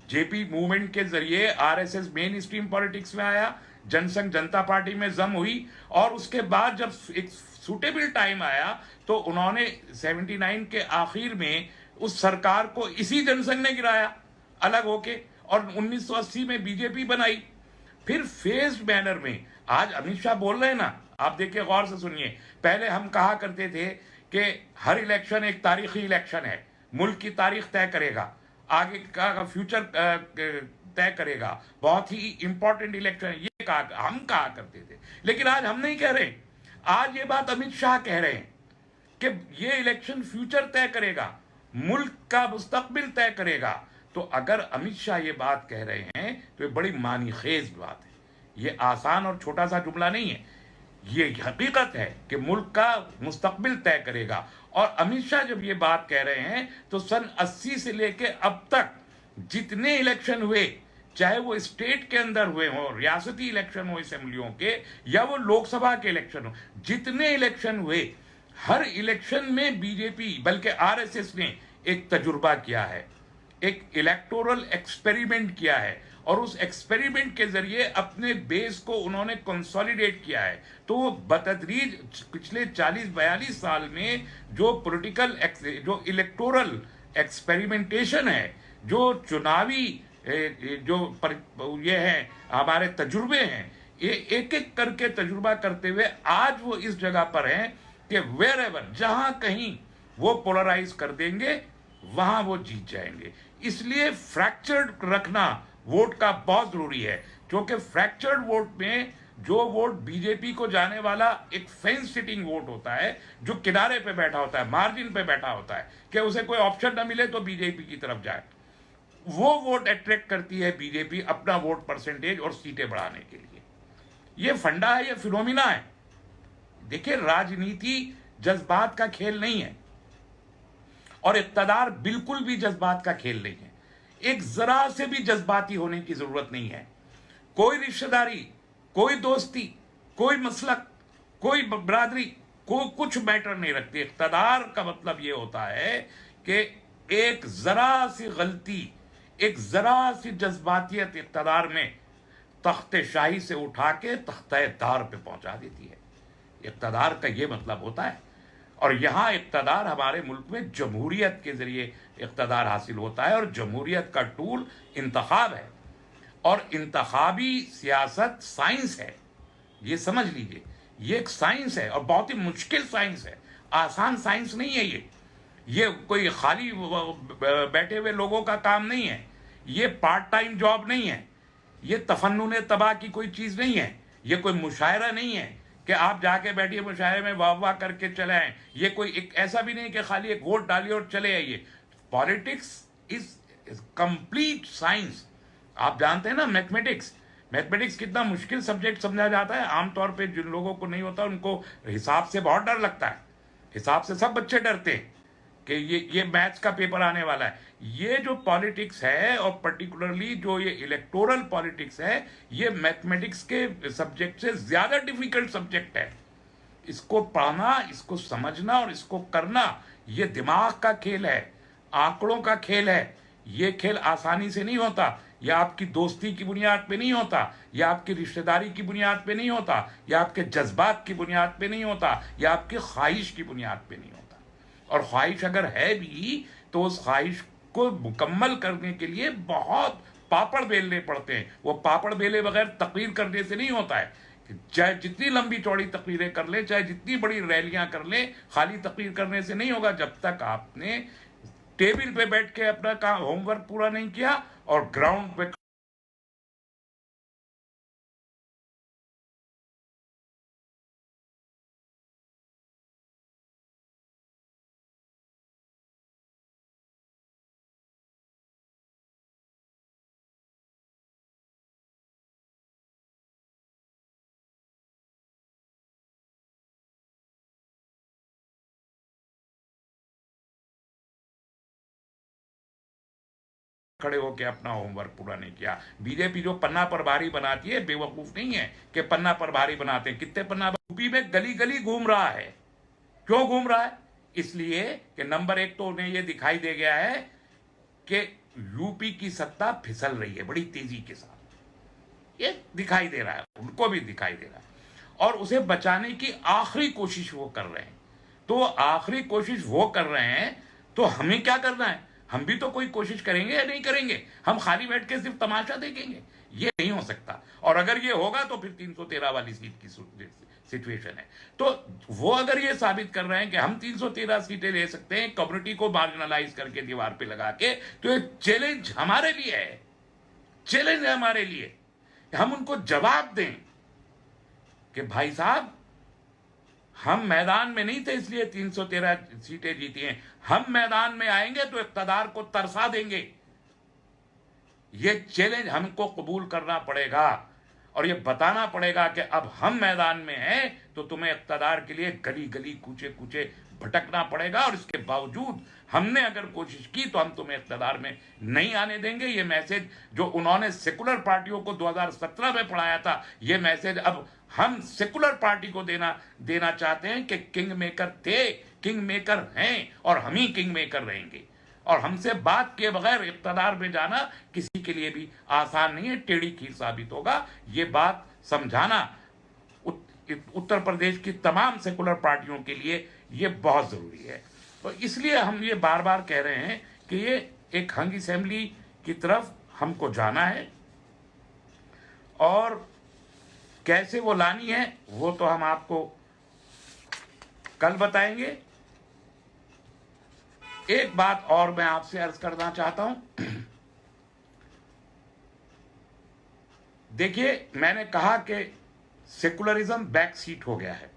जेपी मूवमेंट के जरिए आरएसएस मेन स्ट्रीम पॉलिटिक्स में आया, जनसंघ जनता पार्टी में जम हुई, और उसके बाद जब एक सूटेबल टाइम आया तो उन्होंने 79 के आखिर में उस सरकार को इसी जनसंघ ने गिराया अलग होके, और 1980 में बीजेपी बनाई। फिर फेज्ड मैनर में आज अमित शाह बोल रहे हैं ना, आप देखिए गौर से सुनिए, पहले हम कहा करते थे कि हर इलेक्शन एक तारीखी इलेक्शन है, मुल्क की तारीख तय करेगा, आगे का फ्यूचर तय करेगा, बहुत ही इंपॉर्टेंट इलेक्शन है, ये हम कहा करते थे। लेकिन आज हम नहीं कह रहे, आज ये बात अमित शाह कह रहे हैं कि ये इलेक्शन फ्यूचर तय करेगा, मुल्क का मुस्तकबिल तय करेगा। तो अगर अमित शाह ये बात कह रहे हैं तो ये बड़ी मानीखेज बात है, ये आसान और छोटा सा जुमला नहीं है, ये हकीकत है कि मुल्क का मुस्तकबिल तय करेगा। और अमित शाह जब ये बात कह रहे हैं तो सन 80 से लेके अब तक जितने इलेक्शन हुए, चाहे वो स्टेट के अंदर हुए हो, रियासती इलेक्शन हो असेंबलियों के, या वो लोकसभा के इलेक्शन हो, जितने इलेक्शन हुए हर इलेक्शन में बीजेपी बल्कि आरएसएस ने एक तजुर्बा किया है, एक इलेक्टोरल एक्सपेरिमेंट किया है, और उस एक्सपेरिमेंट के जरिए अपने बेस को उन्होंने कंसोलिडेट किया है। तो वो बतदरीज पिछले 40-42 साल में जो पॉलिटिकल जो इलेक्टोरल एक्सपेरिमेंटेशन है, जो चुनावी जो ये है हमारे तजुर्बे हैं, ये एक एक करके तजुर्बा करते हुए आज वो इस जगह पर हैं कि वेयर एवर, जहां कहीं वो पोलराइज कर देंगे वहां वो जीत जाएंगे। इसलिए फ्रैक्चर्ड रखना वोट का बहुत जरूरी है, क्योंकि फ्रैक्चर्ड वोट में जो वोट बीजेपी को जाने वाला एक फेंस सिटिंग वोट होता है, जो किनारे पे बैठा होता है, मार्जिन पे बैठा होता है कि उसे कोई ऑप्शन ना मिले तो बीजेपी की तरफ जाए, वो वोट अट्रैक्ट करती है बीजेपी अपना वोट परसेंटेज और सीटें बढ़ाने के लिए। ये फंडा है, ये फिनोमिना है। देखिए, राजनीति जज्बात का खेल नहीं है, और इक्तदार बिल्कुल भी जज्बात का खेल नहीं है। एक जरा से भी जज्बाती होने की जरूरत नहीं है। कोई रिश्तेदारी, कोई दोस्ती, कोई मसलक, कोई बरादरी, कोई कुछ मैटर नहीं रखती। इक्तदार का मतलब यह होता है कि एक जरा सी गलती, एक जरा सी जज्बातियत इक्तदार में तख्ते शाही से उठा के तख्ते दार पे पहुंचा देती है। इक्तदार का यह मतलब होता है। और यहां इक्तदार हमारे मुल्क में जमहूरियत के जरिए इक्तदार हासिल होता है, और जमहूरियत का टूल इंतखाब है, और इंतखाबी सियासत साइंस है। ये समझ लीजिए, ये एक साइंस है, और बहुत ही मुश्किल साइंस है, आसान साइंस नहीं है। ये कोई खाली बैठे हुए लोगों का काम नहीं है, ये पार्ट टाइम जॉब नहीं है, ये तफन्नुन तबाह की कोई चीज नहीं है, ये कोई मुशायरा नहीं है कि आप जाके बैठिए मुशायरे में वाह वाह करके चले आए। ये कोई एक ऐसा भी नहीं कि खाली एक वोट डालिए और चले आइए। Politics is complete science. आप जानते हैं ना, मैथमेटिक्स कितना मुश्किल सब्जेक्ट समझा जाता है। आमतौर पे जिन लोगों को नहीं होता उनको हिसाब से बहुत डर लगता है, हिसाब से सब बच्चे डरते हैं, कि ये मैथ्स का पेपर आने वाला है। ये जो पॉलिटिक्स है और पर्टिकुलरली जो ये इलेक्टोरल पॉलिटिक्स है, ये मैथमेटिक्स के सब्जेक्ट से ज्यादा डिफिकल्ट सब्जेक्ट है। इसको पढ़ना, इसको समझना और इसको करना, ये दिमाग का खेल है, आंकड़ों का खेल है। ये खेल आसानी से नहीं होता। या आपकी दोस्ती की बुनियाद पे नहीं होता, या आपकी रिश्तेदारी की बुनियाद पे नहीं होता, या आपके जज्बात की बुनियाद पे नहीं होता, या आपकी ख्वाहिश की बुनियाद पे नहीं होता। और ख्वाहिश अगर है भी तो उस ख्वाहिश को मुकम्मल करने के लिए बहुत पापड़ बेलने पड़ते हैं। वो पापड़ बेले बगैर तकरीर करने से नहीं होता है। चाहे जितनी लंबी चौड़ी तकरीरें कर ले, चाहे जितनी बड़ी रैलियां कर ले, खाली तकरीर करने से नहीं होगा जब तक आपने टेबल पे बैठ के अपना काम होमवर्क पूरा नहीं किया और ग्राउंड पे खड़े होकर अपना होमवर्क पूरा नहीं किया। बीजेपी जो पन्ना पर भारी बनाती है, बेवकूफ नहीं है कि पन्ना पर भारी बनाते हैं। कितने पन्ना यूपी में गली गली घूम रहा है। क्यों घूम रहा है? इसलिए कि नंबर एक तो उन्हें यह दिखाई दे गया है कि यूपी की सत्ता फिसल रही है बड़ी तेजी के साथ। ये दिखाई दे रहा है, उनको भी दिखाई दे रहा है, और उसे बचाने की आखिरी कोशिश वो कर रहे हैं। तो आखिरी कोशिश वो कर रहे हैं, तो हमें क्या करना है? हम भी तो कोई कोशिश करेंगे या नहीं करेंगे? हम खाली बैठ के सिर्फ तमाशा देखेंगे? ये नहीं हो सकता। और अगर ये होगा तो फिर 313 वाली सीट की सिचुएशन है। तो वो अगर ये साबित कर रहे हैं कि हम 313 सीटें ले सकते हैं कम्युनिटी को मार्जिनलाइज करके दीवार पे लगा के, तो ये चैलेंज हमारे लिए है। चैलेंज है हमारे लिए, हम उनको जवाब दें कि भाई साहब, हम मैदान में नहीं थे इसलिए 313 सीटें जीती हैं। हम मैदान में आएंगे तो इक़्तिदार को तरसा देंगे। ये चैलेंज हमको कबूल करना पड़ेगा और ये बताना पड़ेगा कि अब हम मैदान में हैं तो तुम्हें इक़्तिदार के लिए गली गली कूचे कूचे भटकना पड़ेगा, और इसके बावजूद हमने अगर कोशिश की तो हम तुम्हें इक़्तिदार में नहीं आने देंगे। ये मैसेज जो उन्होंने सेकुलर पार्टियों को 2017 में पढ़ाया था, ये मैसेज अब हम सेकुलर पार्टी को देना चाहते हैं कि किंग मेकर थे, किंग मेकर हैं, और हम ही किंग मेकर रहेंगे। और हमसे बात किए बगैर इक़्तिदार में जाना किसी के लिए भी आसान नहीं है, टेढ़ी खीर साबित होगा। ये बात समझाना उत्तर प्रदेश की तमाम सेकुलर पार्टियों के लिए ये बहुत जरूरी है। तो इसलिए हम ये बार बार कह रहे हैं कि ये एक हंग असेंबली की तरफ हमको जाना है, और कैसे वो लानी है वो तो हम आपको कल बताएंगे। एक बात और मैं आपसे अर्ज करना चाहता हूं। देखिए, मैंने कहा कि सेकुलरिज्म बैक सीट हो गया है।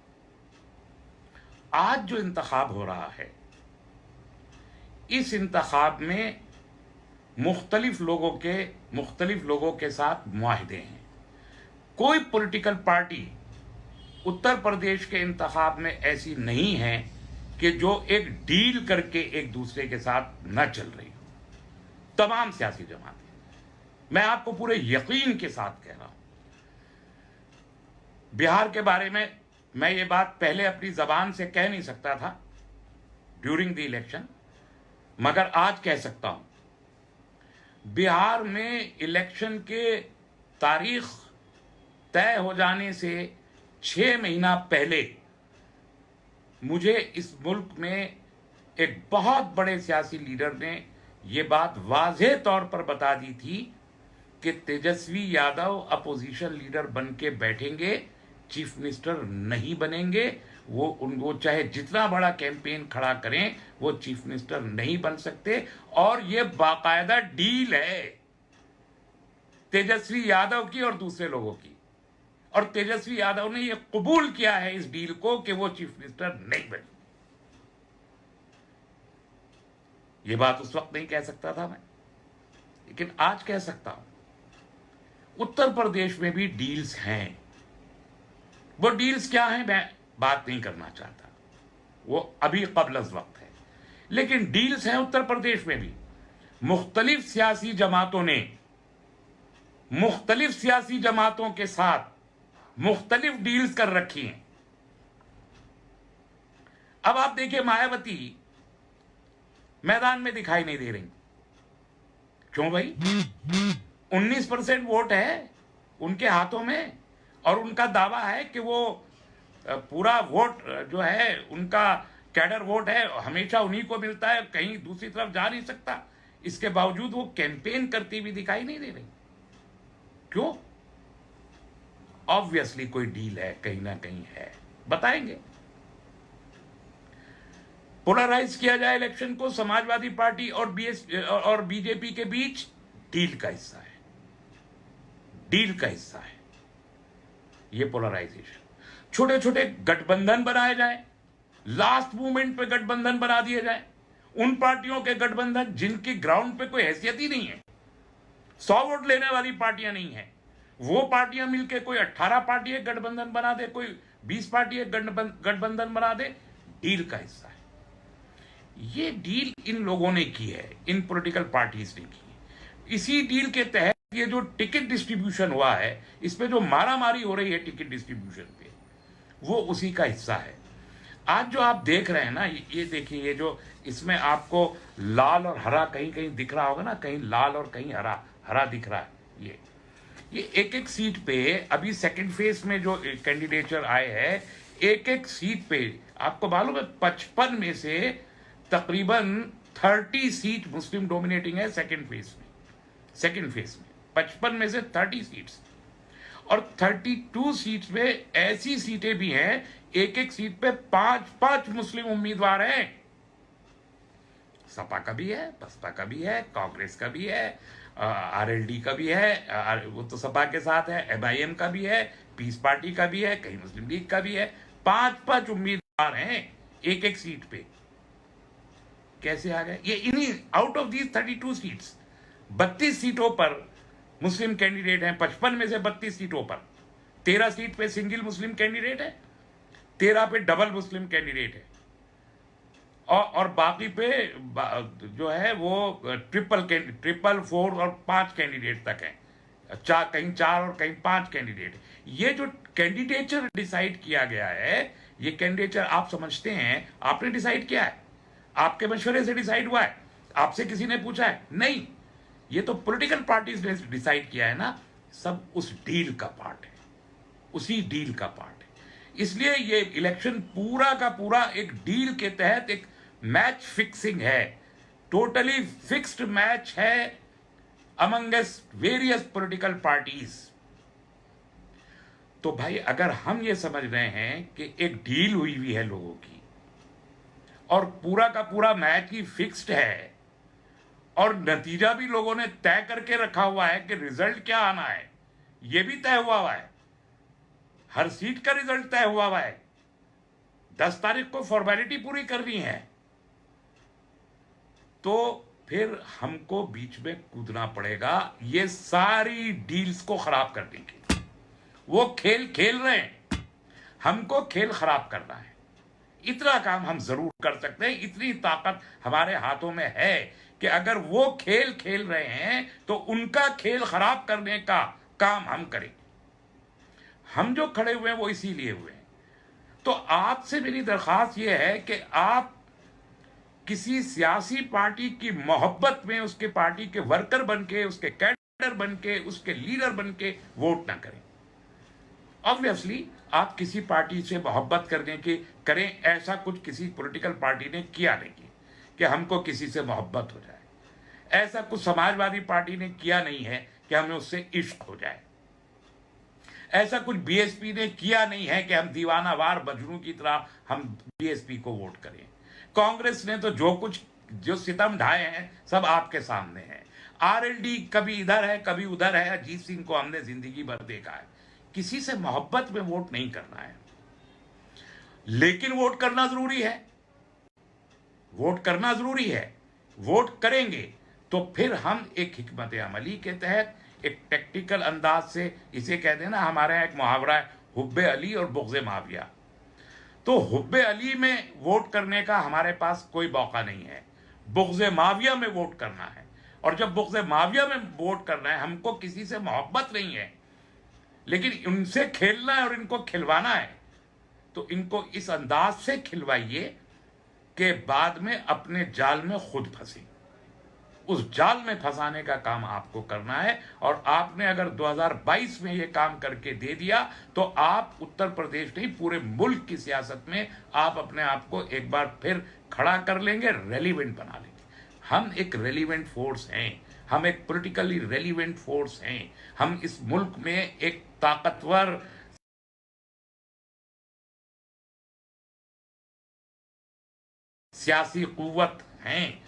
आज जो इंतखाब हो रहा है, इस इंतखाब में मुख्तलिफ लोगों के साथ मुआहदे हैं। कोई पॉलिटिकल पार्टी उत्तर प्रदेश के इंतखाब में ऐसी नहीं है कि जो एक डील करके एक दूसरे के साथ न चल रही हो। तमाम सियासी जमातें, मैं आपको पूरे यकीन के साथ कह रहा हूं। बिहार के बारे में मैं ये बात पहले अपनी जबान से कह नहीं सकता था ड्यूरिंग द इलेक्शन, मगर आज कह सकता हूं। बिहार में इलेक्शन के तारीख तय हो जाने से 6 महीना पहले मुझे इस मुल्क में एक बहुत बड़े सियासी लीडर ने यह बात वाज़ेह तौर पर बता दी थी कि तेजस्वी यादव अपोजिशन लीडर बन के बैठेंगे, चीफ मिनिस्टर नहीं बनेंगे। उनको चाहे जितना बड़ा कैंपेन खड़ा करें, वो चीफ मिनिस्टर नहीं बन सकते। और ये बाकायदा डील है तेजस्वी यादव की और दूसरे लोगों की, और तेजस्वी यादव ने यह कबूल किया है इस डील को कि वो चीफ मिनिस्टर नहीं बने। ये बात उस वक्त नहीं कह सकता था मैं, लेकिन आज कह सकता हूं। उत्तर प्रदेश में भी डील्स हैं। वो डील्स क्या हैं मैं बात नहीं करना चाहता, वो अभी कबल अज़ वक्त है। लेकिन डील्स हैं उत्तर प्रदेश में भी। मुख्तलिफ सियासी जमातों ने मुख्तलिफ सियासी जमातों के साथ मुख्तलिफ डील्स कर रखी हैं। अब आप देखिए, मायावती मैदान में दिखाई नहीं दे रही। क्यों भाई? 19% वोट है उनके हाथों में, और उनका दावा है कि वो पूरा वोट जो है उनका कैडर वोट है, हमेशा उन्हीं को मिलता है, कहीं दूसरी तरफ जा नहीं सकता। इसके बावजूद वो कैंपेन करती हुई दिखाई नहीं दे रही। क्यों? ऑब्वियसली कोई डील है, कहीं ना कहीं है, बताएंगे। पोलराइज किया जाए इलेक्शन को समाजवादी पार्टी और बीजेपी के बीच, डील का हिस्सा है, डील का हिस्सा है ये पोलराइजेशन। छोटे छोटे गठबंधन बनाए जाए, लास्ट मूवमेंट पे गठबंधन बना दिए जाए, उन पार्टियों के गठबंधन जिनकी ग्राउंड पे कोई हैसियत ही नहीं है, 100 वोट लेने वाली पार्टियां नहीं है, वो पार्टियां मिलकर कोई 18 पार्टी एक गठबंधन बना दे, कोई 20 पार्टी एक गठबंधन बना दे, डील का हिस्सा है। ये डील इन लोगों ने की है, इन पॉलिटिकल पार्टीज ने की है। इसी डील के तहत ये जो टिकट डिस्ट्रीब्यूशन हुआ है, इसमें जो मारामारी हो रही है टिकट डिस्ट्रीब्यूशन पे, वो उसी का हिस्सा है। आज जो आप देख रहे हैं ना, ये देखिए, ये जो इसमें आपको लाल और हरा कहीं कहीं दिख रहा होगा ना, कहीं लाल और कहीं हरा हरा दिख रहा है। ये एक एक सीट पे अभी सेकंड फेज में जो कैंडिडेचर आए हैं, एक एक सीट पे आपको मालूम है 55 में से तकरीबन 30 सीट मुस्लिम डोमिनेटिंग है सेकंड फेज में 55 में से 30 सीट्स, और 32 सीट्स में ऐसी सीटें भी हैं, एक एक सीट पे 5-5 मुस्लिम उम्मीदवार हैं। सपा का भी है, बसपा का भी है, कांग्रेस का भी है, आरएलडी का भी है, वो तो सपा के साथ है, एमआईएम का भी है, पीस पार्टी का भी है, कहीं मुस्लिम लीग का भी है। 5-5 उम्मीदवार हैं एक एक सीट पे। कैसे आ गए ये? इन्हीं आउट ऑफ दीज 32 सीट्स 32 सीटों पर मुस्लिम कैंडिडेट हैं। 55 में से 32 सीटों पर 13 सीट पे सिंगल मुस्लिम कैंडिडेट है, 13 पे डबल मुस्लिम कैंडिडेट है, और बाकी पे जो है वो ट्रिपल 4 और 5 कैंडिडेट तक है, कहीं 4 और कहीं 5 कैंडिडेट। ये जो कैंडिडेचर डिसाइड किया गया है, ये कैंडिडेचर आप समझते हैं आपने डिसाइड किया है, आपके मशवरे से डिसाइड हुआ है, आपसे किसी ने पूछा है? नहीं, ये तो पॉलिटिकल पार्टीज ने डिसाइड किया है ना। सब उस डील का पार्ट है, उसी डील का पार्ट है। इसलिए ये इलेक्शन पूरा का पूरा एक डील के तहत एक मैच फिक्सिंग है, टोटली फिक्स्ड मैच है अमंगस वेरियस पॉलिटिकल पार्टीज। तो भाई, अगर हम ये समझ रहे हैं कि एक डील हुई है लोगों की, और पूरा का पूरा मैच ही फिक्स्ड है, और नतीजा भी लोगों ने तय करके रखा हुआ है कि रिजल्ट क्या आना है, यह भी तय हुआ है, हर सीट का रिजल्ट तय हुआ है, 10 तारीख को फॉर्मेलिटी पूरी करनी है, तो फिर हमको बीच में कूदना पड़ेगा ये सारी डील्स को खराब करने के लिए। वो खेल खेल रहे हैं, हमको खेल खराब करना है। इतना काम हम जरूर कर सकते हैं, इतनी ताकत हमारे हाथों में है कि अगर वो खेल खेल रहे हैं तो उनका खेल खराब करने का काम हम करें। हम जो खड़े हुए हैं वो इसीलिए हुए हैं। तो आपसे मेरी दरखास्त ये है कि आप किसी सियासी पार्टी की मोहब्बत में उसके पार्टी के वर्कर बनके, उसके कैडर बनके, उसके लीडर बनके वोट ना करें। ऑब्वियसली आप किसी पार्टी से मोहब्बत करने की करें, ऐसा कुछ किसी पॉलिटिकल पार्टी ने किया नहीं कि हमको किसी से मोहब्बत हो जाए। ऐसा कुछ समाजवादी पार्टी ने किया नहीं है कि हमें उससे इश्क हो जाए। ऐसा कुछ बीएसपी ने किया नहीं है कि हम दीवानावार मजनू की तरह हम बीएसपी को वोट करें। कांग्रेस ने तो जो सितम ढाए हैं सब आपके सामने है। आरएलडी कभी इधर है कभी उधर है। अजीत सिंह को हमने जिंदगी भर देखा है। किसी से मोहब्बत में वोट नहीं करना है, लेकिन वोट करना जरूरी है। वोट करना जरूरी है। वोट करेंगे तो फिर हम एक हिकमत अमली के तहत, एक टेक्टिकल अंदाज से, इसे कहते हैं ना, हमारे यहाँ एक मुहावरा है, हुब्बे अली और बुग़्ज़े माविया। तो हुब्बे अली में वोट करने का हमारे पास कोई मौका नहीं है, बुग़्ज़े माविया में वोट करना है। और जब बुग़्ज़े माविया में वोट करना है, हमको किसी से मोहब्बत नहीं है, लेकिन उनसे खेलना है और इनको खिलवाना है, तो इनको इस अंदाज से खिलवाइए कि बाद में अपने जाल में खुद फंसे। उस जाल में फंसाने का काम आपको करना है, और आपने अगर 2022 में ये काम करके दे दिया तो आप उत्तर प्रदेश नहीं पूरे मुल्क की सियासत में आप अपने आप को एक बार फिर खड़ा कर लेंगे, रेलिवेंट बना लेंगे। हम एक रेलिवेंट फोर्स हैं, हम एक पॉलिटिकली रेलिवेंट फोर्स हैं, हम इस मुल्क में एक ताकतवर सियासी कुव्वत हैं,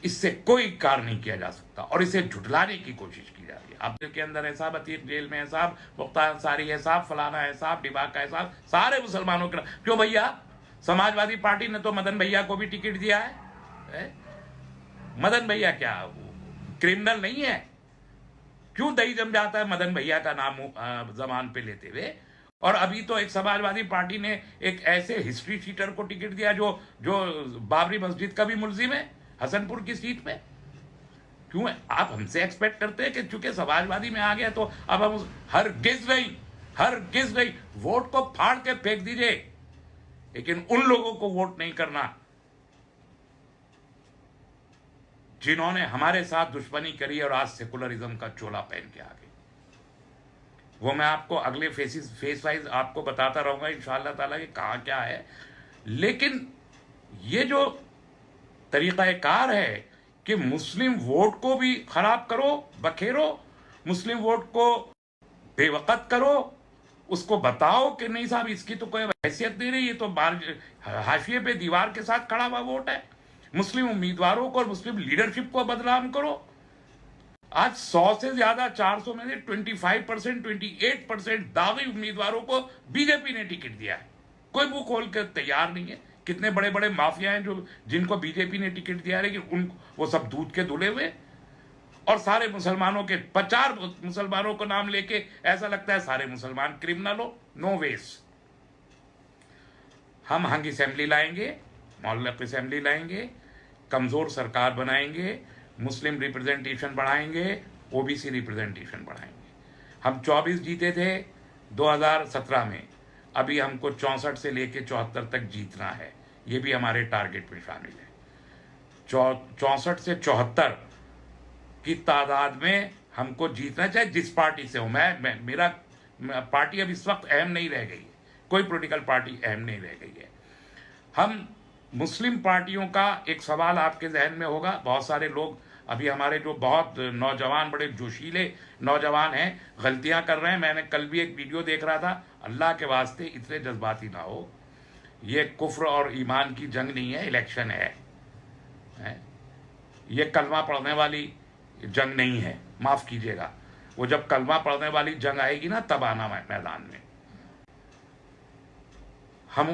इससे कोई कार्य नहीं किया जा सकता, और इसे झुठलाने की कोशिश की जा रही है। आप के अंदर है साहब, अतीक जेल में है साहब, मुख्तार अंसारी है साहब, फलाना है साहब, डिबाका है साहब, सारे मुसलमानों के। क्यों भैया? समाजवादी पार्टी ने तो मदन भैया को भी टिकट दिया है। मदन भैया क्या क्रिमिनल नहीं है? क्यों दही जम जाता है मदन भैया का नाम जबान पे लेते हुए? और अभी तो एक समाजवादी पार्टी ने एक ऐसे हिस्ट्री शीटर को टिकट दिया जो बाबरी मस्जिद का भी मुलजिम है, हसनपुर की सीट पे। क्यों है? आप हमसे एक्सपेक्ट करते हैं कि चूंकि समाजवादी में आ गया तो अब हम हर गिज नहीं वोट को फाड़ के फेंक दीजिए, लेकिन उन लोगों को वोट नहीं करना जिन्होंने हमारे साथ दुश्मनी करी और आज सेकुलरिज्म का चोला पहन के आ गए। वो मैं आपको अगले फेस वाइज आपको बताता रहूंगा इंशाअल्लाह ताला कि कहाँ क्या है। लेकिन ये जो तरीक़ाकार है कि मुस्लिम वोट को भी खराब करो, बखेरो, मुस्लिम वोट को बेवकत करो, उसको बताओ कि नहीं साहब इसकी तो कोई हैसियत नहीं रही, ये तो हाशिए पे दीवार के साथ खड़ा हुआ वोट है। मुस्लिम उम्मीदवारों को और मुस्लिम लीडरशिप को बदनाम करो। आज 100 से ज्यादा 400 में से 25%, 28% दागी उम्मीदवारों को बीजेपी ने टिकट दिया है। कोई मुंह खोल कर तैयार नहीं है। कितने बड़े बड़े माफिया हैं जो जिनको बीजेपी ने टिकट दिया है, लेकिन वो सब दूध के धुले हुए, और सारे मुसलमानों के 50 मुसलमानों को नाम लेके ऐसा लगता है सारे मुसलमान क्रिमिनल हो। नो वेस। हम हंग असेंबली लाएंगे, मोहल्लक असेंबली लाएंगे, कमजोर सरकार बनाएंगे, मुस्लिम रिप्रेजेंटेशन बढ़ाएंगे, ओबीसी रिप्रेजेंटेशन बढ़ाएंगे। हम 24 जीते थे 2017 में, अभी हमको 64 से लेके 74 तक जीतना है, ये भी हमारे टारगेट में शामिल है। 64 से 74 की तादाद में हमको जीतना, चाहे जिस पार्टी से हो। मेरा पार्टी अब इस वक्त अहम नहीं रह गई है, कोई पॉलिटिकल पार्टी अहम नहीं रह गई है। हम मुस्लिम पार्टियों का एक सवाल आपके जहन में होगा, बहुत सारे लोग अभी हमारे जो बहुत नौजवान, बड़े जोशीले नौजवान हैं, गलतियां कर रहे हैं। मैंने कल भी एक वीडियो देख रहा था, अल्लाह के वास्ते इतने जज्बाती ना हो। ये कुफ्र और ईमान की जंग नहीं है, इलेक्शन है। ये कलमा पढ़ने वाली जंग नहीं है, माफ कीजिएगा। वो जब कलमा पढ़ने वाली जंग आएगी ना, तब आना मैदान में। हम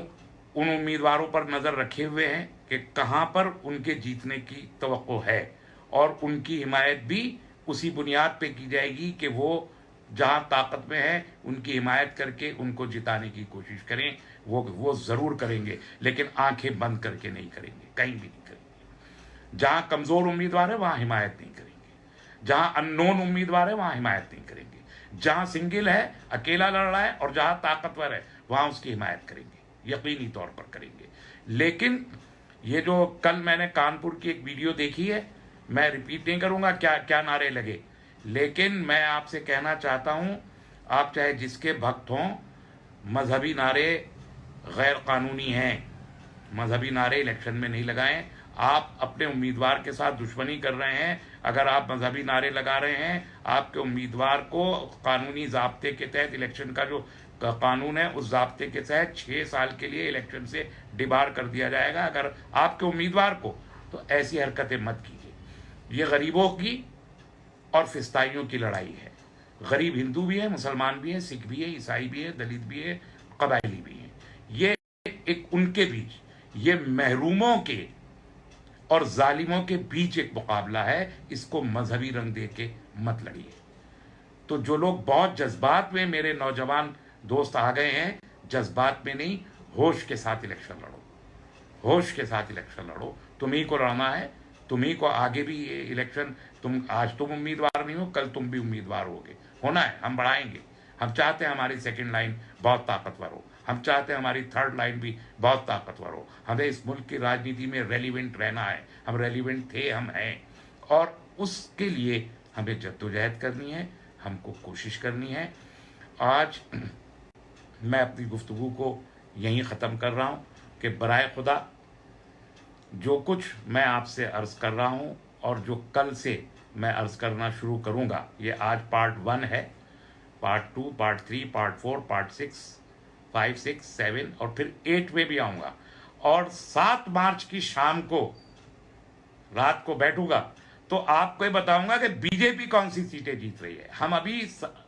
उन उम्मीदवारों पर नजर रखे हुए हैं कि कहां पर उनके जीतने की तवक्को है, और उनकी हिमायत भी उसी बुनियाद पे की जाएगी कि वो जहां ताकत में है उनकी हिमायत करके उनको जिताने की कोशिश करें। वो जरूर करेंगे, लेकिन आंखें बंद करके नहीं करेंगे, कहीं भी नहीं करेंगे। जहां कमजोर उम्मीदवार है वहां हिमायत नहीं करेंगे, जहां अननोन उम्मीदवार है वहां हिमायत नहीं करेंगे, जहां सिंगल है, अकेला लड़ रहा है, और जहां ताकतवर है वहां उसकी हिमायत करेंगे, यकीनी तौर पर करेंगे। लेकिन ये जो कल मैंने कानपुर की एक वीडियो देखी है, मैं रिपीट नहीं करूंगा क्या क्या नारे लगे, लेकिन मैं आपसे कहना चाहता हूं, आप चाहे जिसके भक्त हों, मजहबी नारे गैर कानूनी हैं। मजहबी नारे इलेक्शन में नहीं लगाएं। आप अपने उम्मीदवार के साथ दुश्मनी कर रहे हैं। अगर आप मजहबी नारे लगा रहे हैं, आपके उम्मीदवार को कानूनी ज़ाब्ते के तहत, इलेक्शन का जो कानून है उस ज़ाब्ते के तहत 6 साल के लिए इलेक्शन से डिबार कर दिया जाएगा अगर आपके उम्मीदवार को। तो ऐसी हरकतें मत कीजिए। ये गरीबों की और फिस्ताइयों की लड़ाई है। गरीब हिंदू भी है, मुसलमान भी है, सिख भी है, ईसाई भी है, दलित भी है, कबायली भी है। ये एक उनके बीच, ये महरूमों के और जालिमों के बीच एक मुकाबला है। इसको मजहबी रंग दे के मत लड़िए। तो जो लोग बहुत जज्बात में, मेरे नौजवान दोस्त आ गए हैं, जज्बात में नहीं, होश के साथ इलेक्शन लड़ो, होश के साथ इलेक्शन लड़ो। तुम्ही को लड़ना है, तुम्ही को आगे भी ये इलेक्शन, आज तुम उम्मीदवार नहीं हो, कल तुम भी उम्मीदवार होगे, होना है, हम बढ़ाएंगे। हम चाहते हैं हमारी सेकंड लाइन बहुत ताकतवर हो, हम चाहते हैं हमारी थर्ड लाइन भी बहुत ताकतवर हो। हमें इस मुल्क की राजनीति में रेलिवेंट रहना है, हम रेलिवेंट थे, हम हैं, और उसके लिए हमें जद्दोजहद करनी है, हमको कोशिश करनी है। आज मैं अपनी गुफ्तगू को यहीं ख़त्म कर रहा हूँ कि बराए खुदा जो कुछ मैं आपसे अर्ज़ कर रहा हूँ और जो कल से मैं अर्ज़ करना शुरू करूँगा, ये आज पार्ट 1 है, पार्ट 2, पार्ट 3, पार्ट 4, पार्ट 6, 5, 6, 7 और फिर 8 में भी आऊँगा। और 7 मार्च की शाम को रात को बैठूंगा तो आपको बताऊंगा कि बीजेपी कौन सी सीटें जीत रही है। हम अभी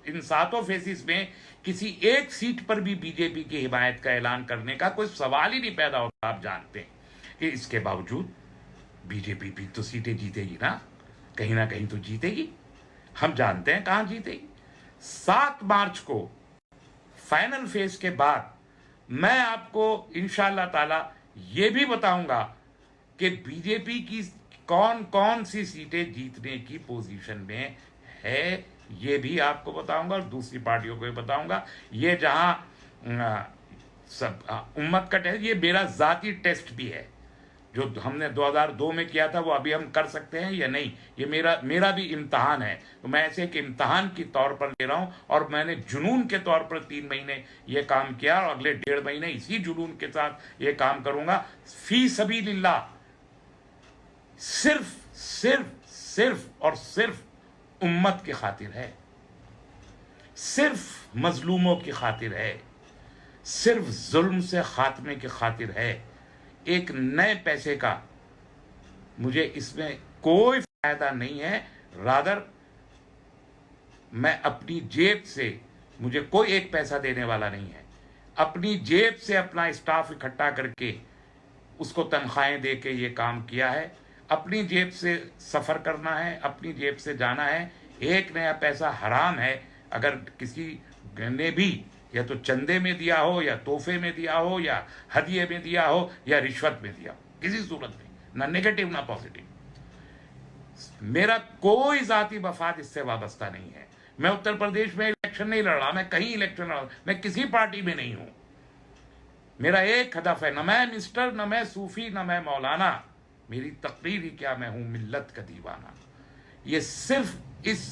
इन 7 फेसिस में किसी एक सीट पर भी बीजेपी की हिमायत का ऐलान करने का कोई सवाल ही नहीं पैदा होता। आप जानते हैं कि इसके बावजूद बीजेपी भी तो सीटें जीतेगी ना कहीं तो जीतेगी। हम जानते हैं कहां जीतेगी। 7 मार्च को फाइनल फेज के बाद मैं आपको इंशाअल्लाह ताला ये भी बताऊंगा कि बीजेपी की कौन कौन सी सीटें जीतने की पोजीशन में है, ये भी आपको बताऊंगा और दूसरी पार्टियों को भी बताऊंगा। ये जहां सब उम्मत का टेस्ट, ये मेरा जाती टेस्ट भी है। जो हमने 2002 में किया था वो अभी हम कर सकते हैं या नहीं, ये मेरा भी इम्तहान है। तो मैं ऐसे एक इम्तहान के तौर पर ले रहा हूं और मैंने जुनून के तौर पर 3 महीने ये काम किया और अगले 1.5 महीने इसी जुनून के साथ ये काम करूंगा। फी सबीलिल्लाह, सिर्फ सिर्फ सिर्फ और सिर्फ उम्मत की खातिर है, सिर्फ मजलूमों की खातिर है, सिर्फ जुल्म से खात्मे की खातिर है। एक नए पैसे का मुझे इसमें कोई फायदा नहीं है। रादर मैं अपनी जेब से, मुझे कोई एक पैसा देने वाला नहीं है, अपनी जेब से अपना स्टाफ इकट्ठा करके उसको तनख्वाहें दे के ये काम किया है। अपनी जेब से सफ़र करना है, अपनी जेब से जाना है। एक नया पैसा हराम है। अगर किसी ने भी या तो चंदे में दिया हो या तोहफे में दिया हो या हदिये में दिया हो या रिश्वत में दिया हो, किसी सूरत में, ना नेगेटिव ना पॉजिटिव, मेरा कोई जाती मफाद इससे वाबस्ता नहीं है। मैं उत्तर प्रदेश में इलेक्शन नहीं लड़ रहा, मैं कहीं इलेक्शन लड़ रहा, मैं किसी पार्टी में नहीं हूं। मेरा एक हदफ है, न मैं मिस्टर, न मैं सूफी, न मैं मौलाना, मेरी तकरीर ही क्या, मैं हूं मिल्लत का दीवाना। ये सिर्फ इस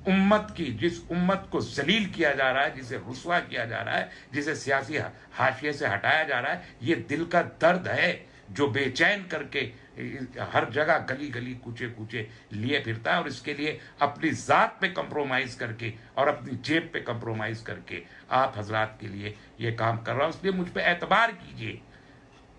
उम्मत की, जिस उम्मत को जलील किया जा रहा है, जिसे रुस्वा किया जा रहा है, जिसे सियासी हाशिए से हटाया जा रहा है, ये दिल का दर्द है जो बेचैन करके हर जगह गली गली कूचे कूचे लिए फिरता है। और इसके लिए अपनी ज़ात पे कंप्रोमाइज़ करके और अपनी जेब पे कंप्रोमाइज़ करके आप हजरात के लिए ये काम कर रहा हूँ। इसलिए मुझ पर एतबार कीजिए।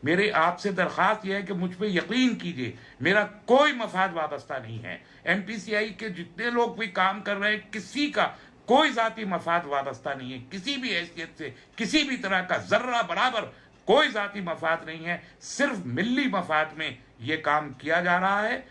मेरी आपसे दरख्वास्त यह है कि मुझ पर यकीन कीजिए, मेरा कोई मफाद वाबस्ता नहीं है। MPCI के जितने लोग भी काम कर रहे हैं, किसी का कोई ज़ाती मफाद वाबस्ता नहीं है, किसी भी हैसियत से, किसी भी तरह का जर्रा बराबर कोई ज़ाती मफाद नहीं है। सिर्फ मिल्ली मफाद में ये काम किया जा रहा है।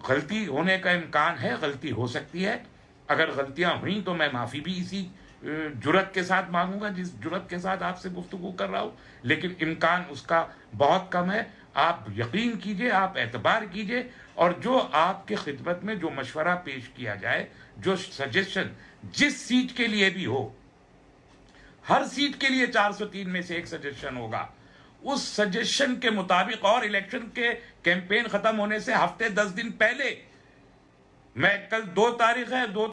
गलती होने का इम्कान है, गलती हो सकती है। अगर गलतियां हुई तो मैं माफ़ी भी इसी जुरत के साथ मांगूंगा जिस जुरत के साथ आपसे गुफ्तगू कर रहा हूं, लेकिन इम्कान उसका बहुत कम है। आप यकीन कीजिए, आप एतबार कीजिए, और जो आपके खिदमत में जो मशवरा पेश किया जाए, जो सजेशन जिस सीट के लिए भी हो, हर सीट के लिए 403 में से एक सजेशन होगा, उस सजेशन के मुताबिक, और इलेक्शन के कैंपेन खत्म होने से हफ्ते 10 दिन पहले, मैं कल 2 तारीख है, 2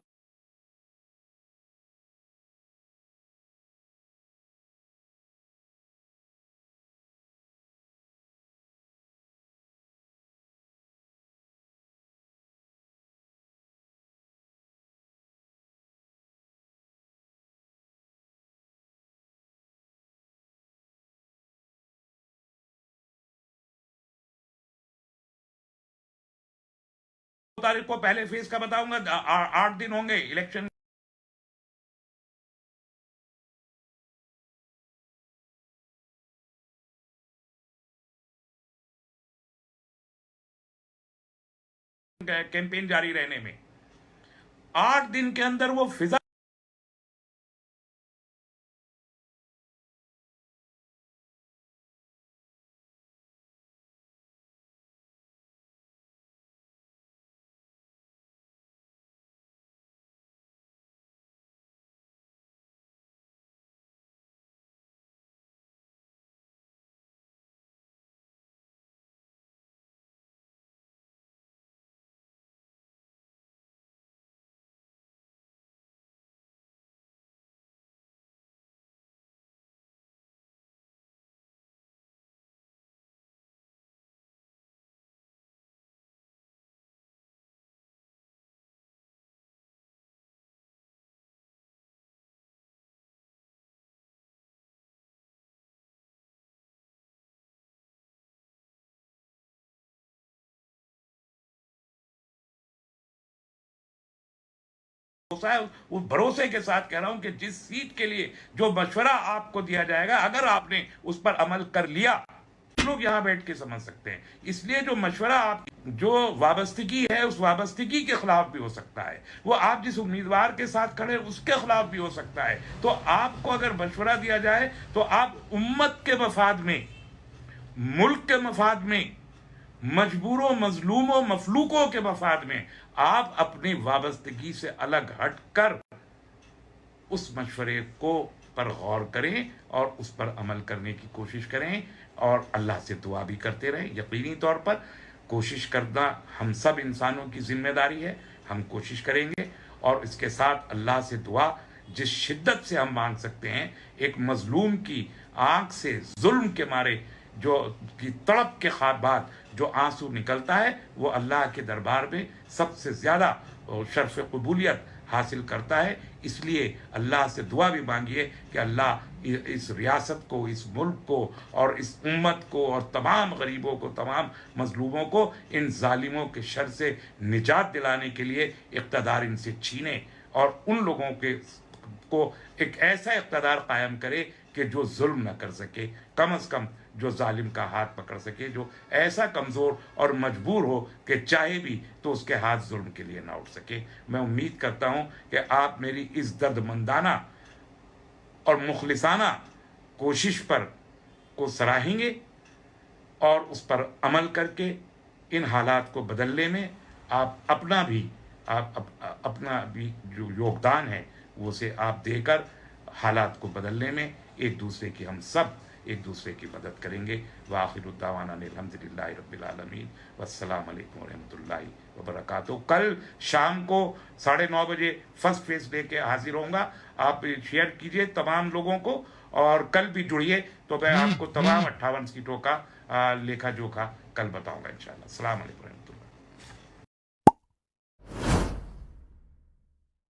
तारीख को पहले फेज का बताऊंगा। 8 दिन होंगे इलेक्शन कैंपेन जारी रहने में। 8 दिन के अंदर वो फिजा भरोसा है, उस भरोसे के साथ कह रहा हूं कि जिस सीट के लिए जो मशवरा आपको दिया जाएगा, अगर आपने उस पर अमल कर लिया, लोग यहां बैठ के समझ सकते हैं। इसलिए जो मशवरा आप जो वाबस्तगी है, उस वाबस्तगी के खिलाफ भी हो सकता है, वो आप जिस उम्मीदवार के साथ खड़े उसके खिलाफ भी हो सकता है। तो आपको अगर मशवरा दिया जाए तो आप उम्मत के मफाद में, मुल्क के मफाद में, मजबूरों मजलूमों मफलूकों के मफाद में आप अपनी वाबस्तगी से अलग हटकर उस मशवरे को पर गौर करें और उस पर अमल करने की कोशिश करें और अल्लाह से दुआ भी करते रहें। यकीनी तौर पर कोशिश करना हम सब इंसानों की जिम्मेदारी है, हम कोशिश करेंगे। और इसके साथ अल्लाह से दुआ जिस शिद्दत से हम मांग सकते हैं, एक मजलूम की आंख से जुल्म के मारे जो की तड़प के बाद जो आंसू निकलता है, वो अल्लाह के दरबार में सबसे ज़्यादा शर्फ कबूलियत हासिल करता है। इसलिए अल्लाह से दुआ भी मांगिए कि अल्लाह इस रियासत को, इस मुल्क को और इस उम्मत को और तमाम गरीबों को, तमाम मजलूमों को इन जालिमों के शर से निजात दिलाने के लिए इक़्तिदार इनसे छीने और उन लोगों को एक ऐसा इक़्तिदार कायम करे कि जो जुल्म न कर सके, कम से कम जो जालिम का हाथ पकड़ सके, जो ऐसा कमज़ोर और मजबूर हो कि चाहे भी तो उसके हाथ जुल्म के लिए ना उठ सके। मैं उम्मीद करता हूँ कि आप मेरी इस दर्दमंदाना और मुखलिसाना कोशिश को सराहेंगे और उस पर अमल करके इन हालात को बदलने में आप अपना भी जो योगदान है वो से आप देकर हालात को बदलने में एक दूसरे की, हम सब एक दूसरे की मदद करेंगे। वाखिरु दावाना अल्हम्दुलिल्लाहि रब्बिल आलमीन वस्सलामु अलैकुम वरहमतुल्लाहि वबरकातुहू। कल शाम को 9:30 बजे फर्स्ट फेज लेके हाजिर होऊंगा। आप शेयर कीजिए तमाम लोगों को और कल भी जुड़िए, तो मैं आपको तमाम 58 सीटों का लेखा जोखा कल बताऊंगा इंशाअल्लाह। अस्सलाम वालेकुम।